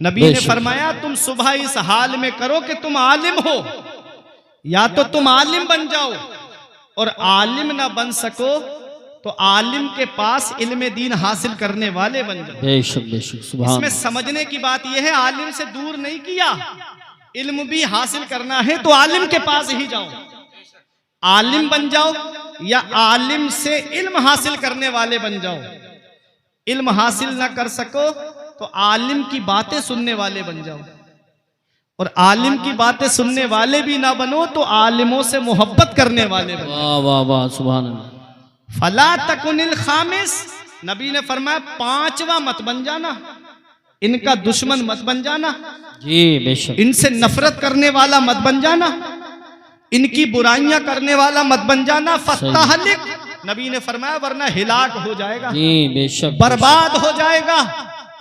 नबी ने फरमाया तुम सुबह इस हाल में करो कि तुम आलिम हो, या तो तुम आलिम बन जाओ, और आलिम ना बन सको तो आलिम के पास इल्म दीन हासिल करने वाले बन जाओ। बेशक बेशक। सुभान। इसमें समझने की बात यह है, आलिम से दूर नहीं किया, इल्म भी हासिल करना है तो आलिम के पास ही जाओ। आलिम बन जाओ या आलिम से इल्म हासिल करने वाले बन जाओ। इल्म हासिल ना कर सको तो आलिम की बातें सुनने वाले बन जाओ, और आलिम की बातें सुनने वाले भी ना बनो तो आलिमों से मोहब्बत करने वाले बनो। वाह वाह वाह सुभान अल्लाह। फला तकुनिल खामिस। नबी ने फरमाया 5वां मत बन जाना, इनका दुश्मन मत बन जाना। जी बेशक। इनसे नफरत करने वाला मत बन जाना, इनकी बुराइयां करने वाला मत बन जाना। फतहलिक। नबी ने फरमाया वरना हिलाक हो जाएगा। जी बेशक। बर्बाद हो जाएगा।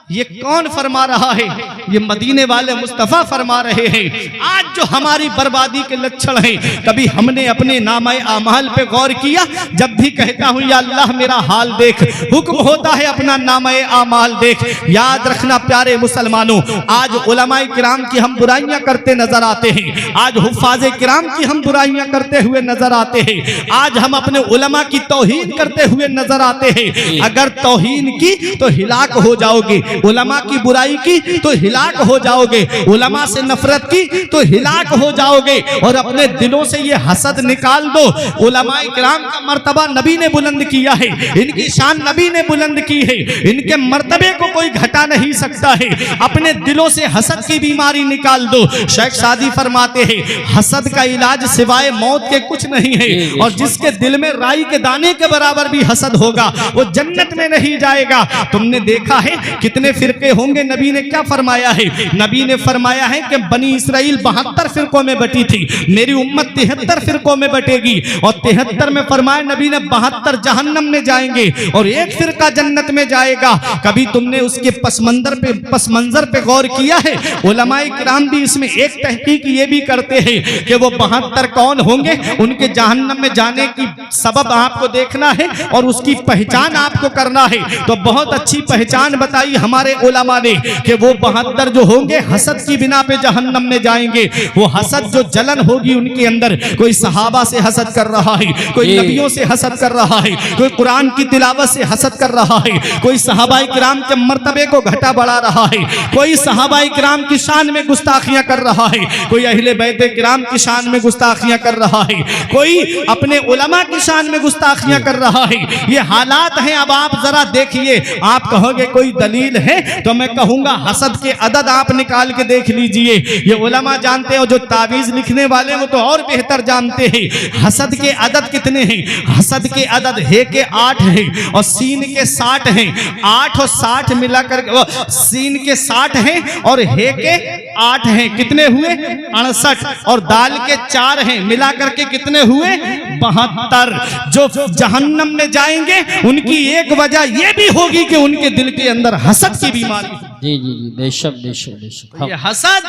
ये कौन फरमा रहा है? ये मदीने वाले मुस्तफा फरमा रहे हैं। आज जो हमारी बर्बादी के लक्षण हैं, कभी हमने अपने नामाए आमाल पे गौर किया? जब भी कहता हूं या अल्लाह मेरा हाल देख, हुक्म होता है अपना नामाए आमाल देख। याद रखना प्यारे मुसलमानों, आज उलमाए किराम की हम बुराइयां करते नजर आते हैं, आज हुफ्फाज़े किराम की हम बुराइयां करते हुए नजर आते हैं, आज हम अपने उलमा की तौहीन करते हुए नजर आते हैं। अगर तौहीन की तो हिलाक हो जाओगे, उलमा की बुराई की तो हिलाक हो जाओगे, उलमा से नफरत की तो हिलाक हो जाओगे, और अपने दिलों से ये हसद निकाल दो। उलमाए किराम का मर्तबा नबी ने बुलंद किया है, इनकी शान नबी ने बुलंद की है, इनके मर्तबे को कोई घटा नहीं सकता है। अपने दिलों से हसद की बीमारी निकाल दो। शेख सादी फरमाते हैं हसद का इलाज सिवाय मौत के कुछ नहीं है, और जिसके दिल में राई के दाने के बराबर भी हसद होगा वो जन्नत में नहीं जाएगा। तुमने देखा है कितने फिरके होंगे? नबी ने क्या फरमाया है? नबी ने फरमाया है कि बनी इसराइल 72 फिरकों में बटी थी, मेरी उम्मत 73 फिरकों में बटेगी, और 73 में फरमाया नबी ने 72 जहन्नम में जाएंगे और 1 फिरका जन्नत में जाएगा। कभी तुमने उसके पस मंजर पे गौर किया है? उलमाए किराम भी इसमें एक तहकीक ये भी करते हैं कि वो 72 कौन होंगे, उनके जहन्नम में जाने की सबब आपको देखना है और उसकी पहचान आपको करना है। तो बहुत अच्छी पहचान बताई हमारे उलमा ने कि वो 72 जो होंगे हसद की बिना पे जहन्नम में जाएंगे। वो हसद जो जलन होगी उनके अंदर, कोई सहाबा से हसद कर रहा है, कोई नबियों से हसद कर रहा है, कोई कुरान की तिलावत से हसद कर रहा है, कोई सहाबाए किराम के मर्तबे को घटा बढ़ा रहा है, कोई सहाबाए किराम की शान में गुस्ताखियां कर रहा है, कोई अहले बैत किराम की शान में गुस्ताखियां कर रहा है, कोई अपने उलमा की शान में गुस्ताखियां कर रहा है। ये हालात हैं। अब आप जरा देखिए, आप कहोगे कोई दलील हैं तो मैं कहूंगा हसद के अदद आप निकाल के देख लीजिए। ये उलमा जानते हो, जो तावीज लिखने वाले वो तो और बेहतर जानते हैं हसद के अदद कितने हैं। हसद के अदद हे के 8 हैं और सीन के 60 हैं। 8 और 60 मिलाकर सीन के 60 हैं और हे के 8 हैं, कितने हुए 68, और दाल के 4 हैं, मिलाकर के कितने हुए 72। जो जहन्नम में जाएंगे उनकी एक वजह यह भी होगी कि उनके दिल के अंदर हसद की बीमारी। जी जी जी, बेशक बेशक बेशक। ये हसद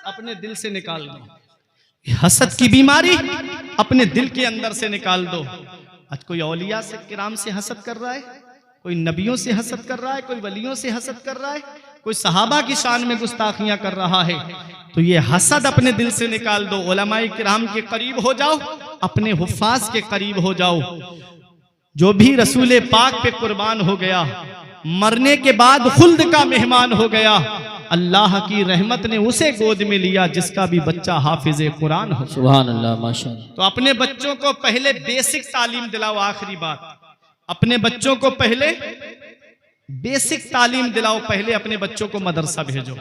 अपने दिल से निकाल दो, ये हसद की बीमारी अपने दिल के अंदर से निकाल दो। आज कोई औलिया से किराम से हसद कर रहा है, कोई नबियों से हसद कर रहा है, कोई वलियों से हसद कर रहा है, कोई सहाबा की शान में गुस्ताखियां कर रहा है। तो ये हसद अपने दिल से निकाल दो। उलमाए किराम के करीब हो जाओ, अपने हुफ्फाज के करीब हो जाओ। जो भी रसूल पाक पे कुर्बान हो गया, मरने के बाद खुल्द का मेहमान हो गया, अल्लाह की रहमत ने उसे गोद में लिया जिसका भी बच्चा हाफिज कुरान हो। सुभान अल्लाह, माशाअल्लाह। तो अपने बच्चों को पहले बेसिक तालीम दिलाओ। आखिरी बात, अपने बच्चों को पहले बेसिक तालीम दिलाओ। पहले अपने बच्चों को मदरसा भेजो,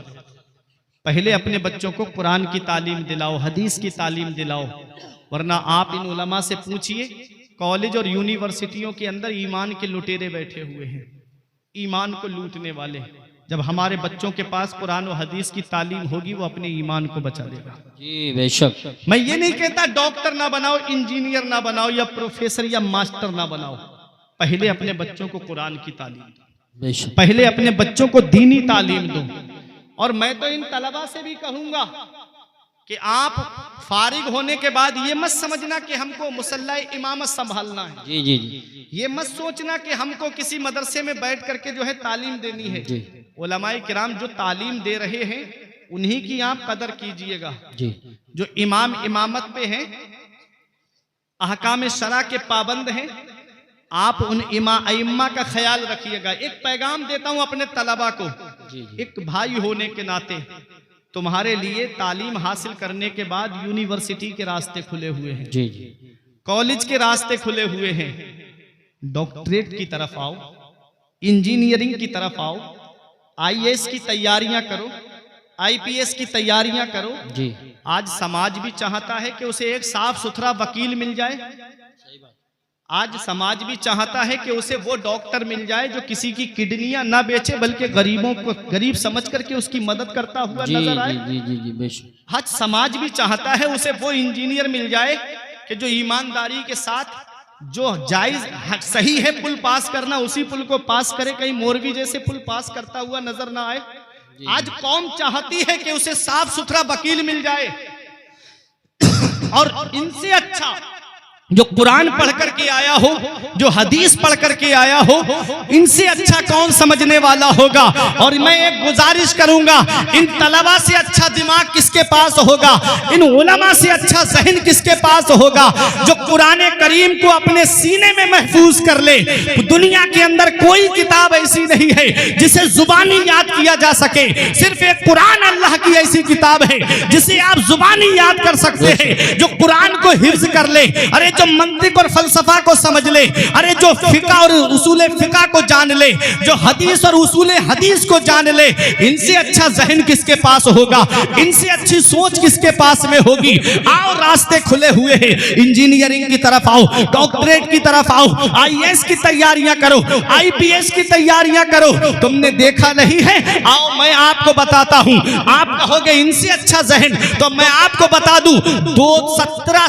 पहले अपने बच्चों को कुरान की तालीम दिलाओ, हदीस की तालीम दिलाओ। वरना आप इन उलमा से पूछिए, कॉलेज और यूनिवर्सिटियों के अंदर ईमान के लुटेरे बैठे हुए हैं, ईमान को लूटने वाले। जब हमारे बच्चों के पास कुरान और हदीस की तालीम होगी, वो अपने ईमान को बचा लेगा। जी बेशक। मैं ये नहीं कहता डॉक्टर ना बनाओ, इंजीनियर ना बनाओ, या प्रोफेसर या मास्टर ना बनाओ। पहले अपने बच्चों को कुरान की तालीम दो, बेशक। पहले अपने बच्चों को दीनी तालीम दो। और मैं तो इन तलबा से भी कहूंगा कि आप फारिग होने के बाद ये मत समझना कि हमको मुसल्ला इमामत संभालना है। जी जी जी। ये मत सोचना कि हमको किसी मदरसे में बैठ करके जो है तालीम देनी है। जी। उलमाए किराम जो तालीम दे रहे हैं उन्हीं की आप कदर कीजिएगा। जी। जो इमाम इमामत पे हैं, अहकाम शरा के पाबंद हैं, आप उन इम्मा का ख्याल रखिएगा। एक पैगाम देता हूं अपने तलबा को, एक भाई होने के नाते, तुम्हारे लिए तालीम हासिल करने के बाद यूनिवर्सिटी के रास्ते खुले हुए हैं, जी जी, कॉलेज के रास्ते खुले हुए हैं। डॉक्टरेट की तरफ आओ, इंजीनियरिंग की तरफ आओ, आईएएस की तैयारियां करो, आईपीएस की तैयारियां करो। जी। आज समाज भी चाहता है कि उसे एक साफ सुथरा वकील मिल जाए। आज समाज भी चाहता है कि उसे वो डॉक्टर मिल जाए जो किसी की किडनियां ना बेचे, बल्कि गरीबों को गरीब समझ करके उसकी मदद करता हुआ नजर आए। जी जी जी, बेशक। आज समाज भी चाहता है उसे वो इंजीनियर मिल जाए कि जो ईमानदारी के साथ, जो जायज सही है पुल पास करना, उसी पुल को पास करे, कहीं मोरवी जैसे पुल पास करता हुआ नजर ना आए। आज कौम चाहती है कि उसे साफ सुथरा वकील मिल जाए। और इनसे अच्छा जो कुरान पढ़ करके आया हो, जो हदीस पढ़ करके आया हो, इनसे अच्छा कौन समझने वाला होगा। और मैं एक गुजारिश करूंगा, इन तलबा से अच्छा दिमाग किसके पास होगा, इन उलमा से अच्छा ज़हन किसके पास होगा, जो कुरान करीम को अपने सीने में महफूज कर ले। दुनिया के अंदर कोई किताब ऐसी नहीं है जिसे जुबानी याद किया जा सके, सिर्फ एक कुरान अल्लाह की ऐसी किताब है जिसे आप जुबानी याद कर सकते हैं। जो कुरान को हिफ्ज कर ले, अरे जो मंतिक और फलसफा को समझ ले, अरे जो फिका और उसूले फिका को जान ले, जो हदीस और उसूले हदीस को जान ले, इनसे अच्छा ज़हन किसके पास होगा, इनसे अच्छी सोच किसके पास में होगी। आओ, रास्ते खुले हुए हैं, इंजीनियरिंग की तरफ आओ, डॉक्टरेट की तरफ आओ, आईएएस की तैयारियां करो, आईपीएस की तैयारियां करो। तुमने देखा नहीं है, आओ मैं आपको बताता हूं। आप कहोगे इनसे अच्छा ज़हन, तो मैं आपको बता दूं,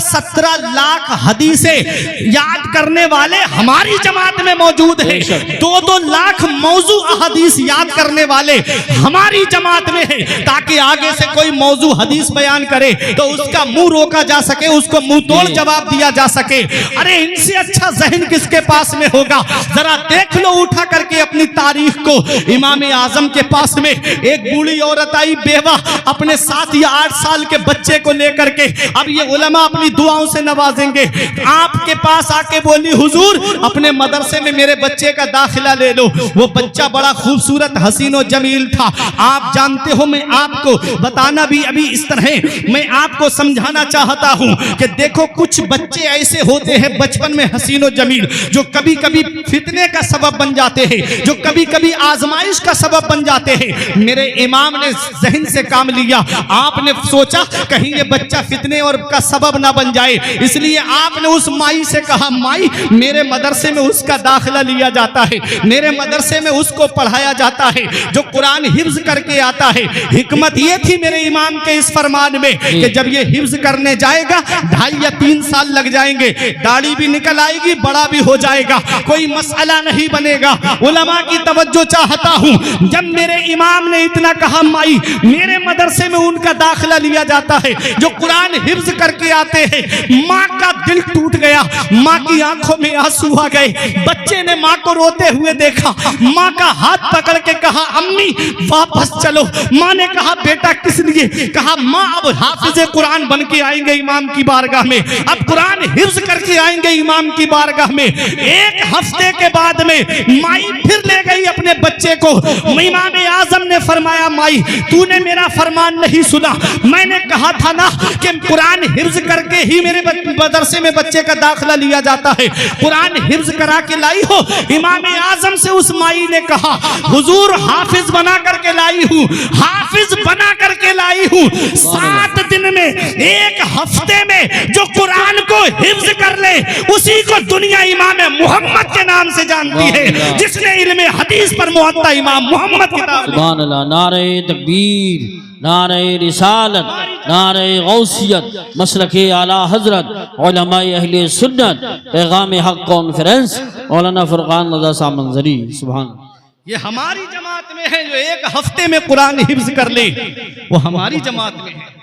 17 लाख हदीसें याद करने वाले हमारी जमात में मौजूद है। 2-2 लाख मौजू हदीस याद करने वाले हमारी जमात में है, ताकि आगे से कोई मौजू हदीस बयान करे तो उसका मुंह रोका जा सके, उसको मुंह तोड़ जवाब दिया जा सके। अरे इनसे अच्छा ज़हन किसके पास में होगा। जरा देख लो उठा करके अपनी तारीख को। इमाम आजम के पास में एक बूढ़ी औरत आई, बेवा, अपने 7 या 8 साल के बच्चे को लेकर के। अब ये उलमा अपनी दुआओं से नवाजेंगे। आपके पास आके बोली, हुजूर अपने मदरसे में मेरे बच्चे का दाखिला ले लो। वो बच्चा बड़ा खूबसूरत, हसीन और जमील था। आप जानते हो, मैं आपको बताना भी अभी इस तरह मैं आपको समझाना चाहता हूं कि देखो, कुछ बच्चे ऐसे होते हैं बचपन में हसीन और जमील, जो कभी कभी फितने का सबब बन जाते हैं, जो कभी कभी आजमाइश का सबब बन जाते हैं। मेरे इमाम ने जहन से काम लिया, आपने सोचा कहीं ये बच्चा फितने और का सबब ना बन जाए, इसलिए आपने उस माई से कहा, माई मेरे मदरसे में उसका दाखिला लिया जाता है, मेरे मदरसे में उसको पढ़ाया जाता है जो कुरान हिफ्ज करके आता है। हिकमत ये थी मेरे इमाम के इस फरमान में कि जब ये हिफ्ज करने जाएगा 2.5 या 3 साल लग जाएंगे, दाढ़ी भी निकल आएगी, बड़ा भी हो जाएगा, कोई मसला नहीं बनेगा। उलमा की तवज्जो चाहता हूं, जब मेरे इमाम ने इतना कहा, माई मेरे मदरसे में उनका दाखिला लिया जाता है जो कुरान हिफ्ज करके आते हैं, माँ का दिल टूट गया, माँ की आंखों में आंसू आ गए। बच्चे ने माँ को रोते हुए देखा, माँ का हाथ पकड़ के कहा, अम्मी वापस चलो। माँ ने कहा, बेटा किस लिए? कहा, माँ अब हाफिज कुरान बन के आएंगे इमाम की बारगाह में, अब कुरान हिफ्ज करके आएंगे इमाम की बारगाह में। 1 हफ्ते के बाद में माई फिर ले गई अपने बच्चे को। इमाम आजम ने फरमाया, माई तूने मेरा फरमान नहीं सुना, मैंने कहा था ना कि कुरान हिफ्ज करके ही मेरे मदरसे में बच्चे का दाखिला लिया जाता है, कुरान हिफ्ज करा के लाई हो। इमाम आजम से उस माई ने कहा, हुजूर हाफिज बना करके लाई हूँ, हाफिज बना करके लाई हूँ। 7 दिन में, 1 हफ्ते में जो कुरान को हिफ्ज कर ले उसी को दुनिया इमाम मोहम्मद के नाम से जानती है, जिसने इल्मे हदीस पर मुअत्ता इमाम मोहम्मद किताब। सुभान अल्लाह। नारे तकबीर, नारे रिसालत, नारे गौसियत, मसलके आला हजरत, उलमाए अहले सुन्नत, पैगाम हक कॉन्फ्रेंस, मौलाना फुरकान रज़ा साहब मंजरी। सुभान। ये हमारी जमात में है जो 1 हफ्ते में कुरान हिफ्ज कर ले, वो हमारी जमात में है।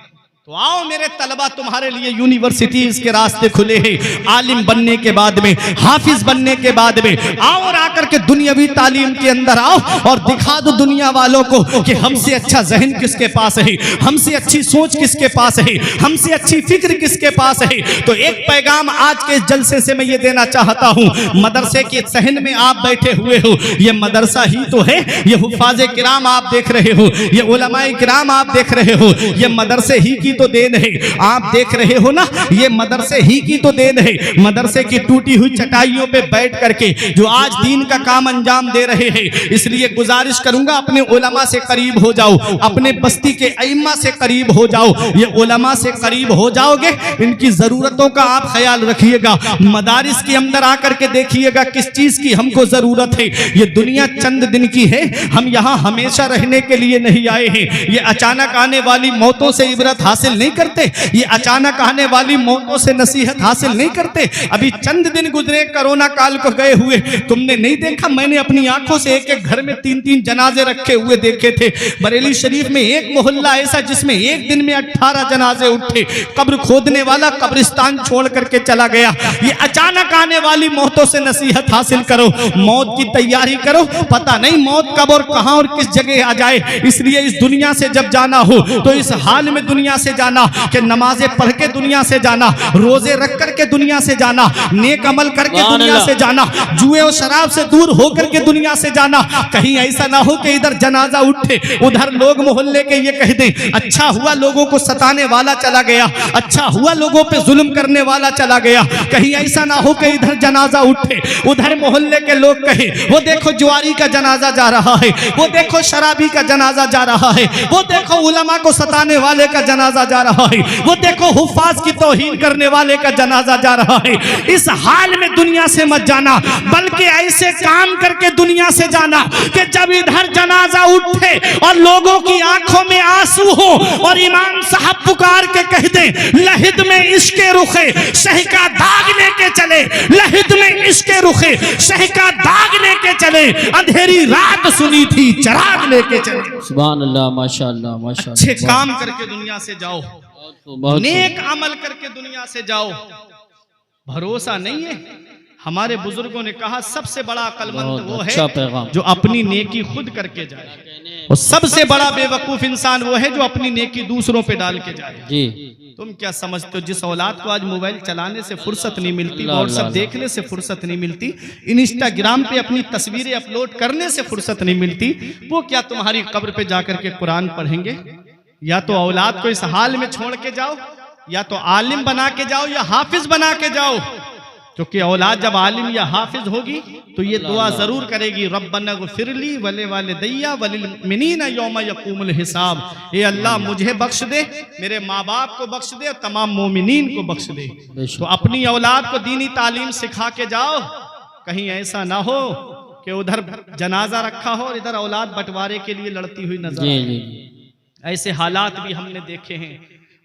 तो आओ मेरे तलबा, तुम्हारे लिए यूनिवर्सिटीज के रास्ते खुले हैं। आलिम बनने के बाद में, हाफिज बनने के बाद में आओ और आकर के दुनियावी तालीम के अंदर आओ और दिखा दो दुनिया वालों को कि हमसे अच्छा जहन किसके पास है, हमसे अच्छी सोच किसके पास है, हमसे अच्छी फिक्र किसके पास है। तो एक पैगाम आज के जलसे से मैं ये देना चाहता हूँ, मदरसे के सहन में आप बैठे हुए हो, ये मदरसा ही तो है, ये हुफ्फाज़े किराम आप देख रहे हो, ये उलमाए किराम आप देख रहे हो, ये मदरसे ही की तो देन है। आप देख रहे हो ना, ये मदरसे ही की तो देन है। मदरसे की टूटी हुई चटाइयों पे बैठ करके जो आज दीन का काम अंजाम दे रहे हैं, इसलिए गुजारिश करूंगा अपने उलमा से करीब हो जाओ, अपने बस्ती के अइम्मा से करीब हो जाओ। ये उलमा से करीब हो जाओगे, इनकी जरूरतों का आप ख्याल रखिएगा। मदारिस के अंदर आकर के देखिएगा किस चीज की हमको जरूरत है। ये दुनिया चंद दिन की है, हम यहाँ हमेशा रहने के लिए नहीं आए हैं। ये अचानक आने वाली मौतों से इबरत हासिल नहीं करते, ये अचानक आने वाली मौतों से नसीहत हासिल नहीं करते। अभी चंद दिन गुजरे कोरोना काल को गए हुए, तुमने नहीं देखा? मैंने अपनी आंखों से एक घर में 3-3 जनाजे रखे हुए देखे थे। बरेली शरीफ में एक मोहल्ला ऐसा जिसमें एक दिन में 18 जनाजे उठे। कब्र खोदने वाला कब्रिस्तान छोड़ करके चला गया। ये अचानक आने वाली मौतों से नसीहत हासिल करो, मौत की तैयारी करो, पता नहीं मौत कब और कहां और किस जगह आ जाए। इसलिए इस दुनिया से जब जाना हो तो इस हाल में दुनिया से जाना कि नमाजें पढ़ के दुनिया से जाना, रोजे रख करके दुनिया से जाना, नेक अमल करके दुनिया से जाना, जुए और शराब से दूर होकर के दुनिया से जाना। कहीं ऐसा ना हो कि इधर जनाजा उठे, उधर लोग मोहल्ले के ये कह दें, अच्छा हुआ लोगों को सताने वाला चला गया, अच्छा हुआ लोगों पे जुल्म करने वाला चला गया। कहीं ऐसा ना हो कि इधर जनाजा उठे, उधर मोहल्ले के लोग कहे, वो देखो जुआरी का जनाजा जा रहा है, वो देखो शराबी का जनाजा जा रहा है, वो देखो उलमा को सताने वाले का जनाजा जा रहा है, वो देखो हुफ्फाज की तौहीन करने वाले का जनाजा जा रहा है। इस हाल में दुनिया से मत जाना, बल्कि ऐसे काम करके दुनिया से जाना कि जब इधर जनाजा उठे और लोगों की आंखों में आंसू हो और इमाम साहब पुकार के कह दें, लहिद में इश्के रुखे शह का दाग लेके चले, लहिद में इश्के रुखे शह का दाग लेके चले, अंधेरी रात सुनी थी चराग लेके चले। सुभान अल्लाह, माशाअल्लाह, माशाअल्लाह। अच्छे काम करके दुनिया से जाओ, नेक अमल करके दुनिया से जाओ। भरोसा नहीं है, हमारे बुजुर्गों ने कहा सबसे बड़ा अक्लमंद वो है जो अपनी नेकी खुद करके जाए, और सबसे बड़ा बेवकूफ इंसान वो है जो अपनी नेकी दूसरों पे डाल के जाए। जी, तुम क्या समझते हो, जिस औलाद को आज मोबाइल चलाने से फुर्सत नहीं मिलती, व्हाट्सएप देखने से फुर्सत नहीं मिलती, इंस्टाग्राम पे अपनी तस्वीरें अपलोड करने से फुर्सत नहीं मिलती, वो क्या तुम्हारी कब्र पे जाकर के कुरान पढ़ेंगे? या तो औलाद को इस हाल में छोड़ के जाओ, या तो आलिम बना के जाओ, या हाफिज बना के जाओ। क्योंकि औलाद जब आलिम या हाफिज होगी तो ये दुआ जरूर करेगी, रब्बना ग़फ़िरली वले वालिदैया वलिल मुमिनीना यौम यक़ूमुल हिसाब। ए अल्लाह मुझे बख्श दे, मेरे माँ बाप को बख्श दे और तमाम मोमिनीन को बख्श दे। तो अपनी औलाद को दीनी तालीम सिखा के जाओ, कहीं ऐसा ना हो कि उधर जनाजा रखा हो और इधर औलाद बंटवारे के लिए लड़ती हुई नजर आए। ऐसे हालात भी हमने देखे हैं।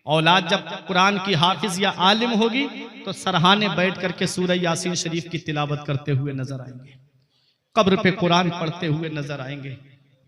औलाद जब कुरान की हाफिज या आलिम होगी तो सरहाने बैठ करके सूरह यासीन शरीफ की तिलावत करते हुए नजर आएंगे, कब्र पे कुरान पढ़ते हुए नजर आएंगे।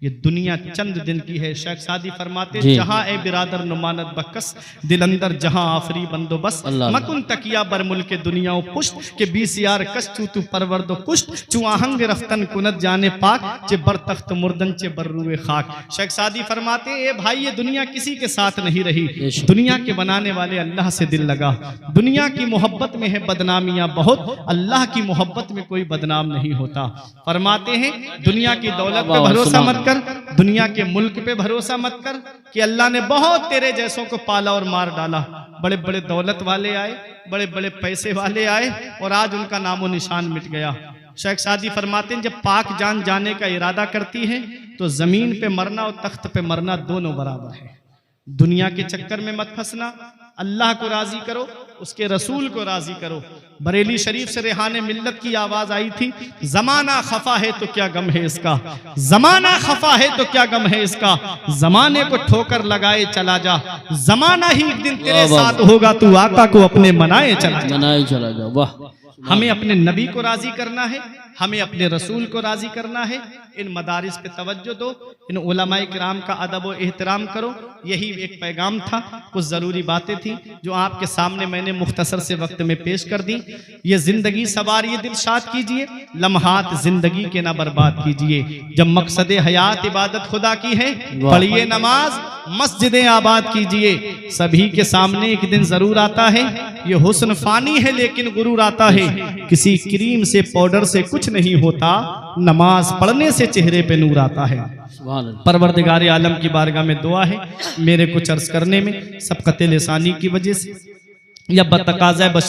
ये दुनिया चंद दिन की है। शेख सादी फरमाते जहां ए बिरादर नुमानत बकस दिल अंदर जहां आफरी बंदोबस्त मकुन तकिया बर मुल्क दुनिया पुष्ट के 20 यार कश्चू तू परवरदो कुष्ट चू आहंग रफ्तन कुनत जाने पाक चे बर तख्त मुर्दन चे बर रुए खाक। शेख सादी फरमाते ए भाई ये दुनिया किसी के साथ नहीं रही, दुनिया के बनाने वाले अल्लाह से दिल लगा। दुनिया की मोहब्बत में है बदनामियां बहुत, अल्लाह की मोहब्बत में कोई बदनाम नहीं होता। फरमाते हैं दुनिया की दौलत पे भरोसा मत कर, दुनिया के मुल्क पे भरोसा मत कर कि अल्लाह ने बहुत तेरे जैसों को पाला और मार डाला। बड़े बड़े दौलत वाले आए, बड़े बड़े पैसे वाले आए और आज उनका नामो निशान मिट गया। शेख सादी फरमाते हैं जब पाक जान जाने का इरादा करती है तो जमीन पे मरना और तख्त पे मरना दोनों बराबर है। दुनिया के चक्कर में मत फंसना, अल्लाह को राजी करो, उसके रसूल को राजी करो। बरेली शरीफ से रेहाने मिल्लत की आवाज आई थी, जमाना खफा है तो क्या गम है इसका, जमाना खफा है तो क्या गम है इसका, जमाने को ठोकर लगाए चला जा, जमाना ही एक दिन तेरे साथ होगा, तू आका को अपने मनाए चला जा। वाह, हमें अपने नबी को राजी करना है, हमें अपने रसूल को राजी करना है। इन मदारिस पे तवज्जो दो, इन उलमाए किराम का अदब व एहतराम करो। यही एक पैगाम था, कुछ ज़रूरी बातें थी जो आपके सामने मैंने मुख्तसर से वक्त में पेश कर दी। ये ज़िंदगी सवारिए दिलशाद कीजिए, लम्हात ज़िंदगी के ना बर्बाद कीजिए। जब मकसद हयात इबादत खुदा की है, पढ़िए नमाज, मस्जिदें आबाद कीजिए। सभी के सामने एक दिन ज़रूर आता है, ये हुस्न फानी है लेकिन गुरूर आता है। किसी क्रीम से पाउडर से कुछ नहीं होता, नमाज पढ़ने से चेहरे पे नूर आता है। परवरदिगार आलम की बारगाह में दुआ है, मेरे कुछ अर्ज करने में सबकत लिसानी की वजह से या बतकाज़ा बश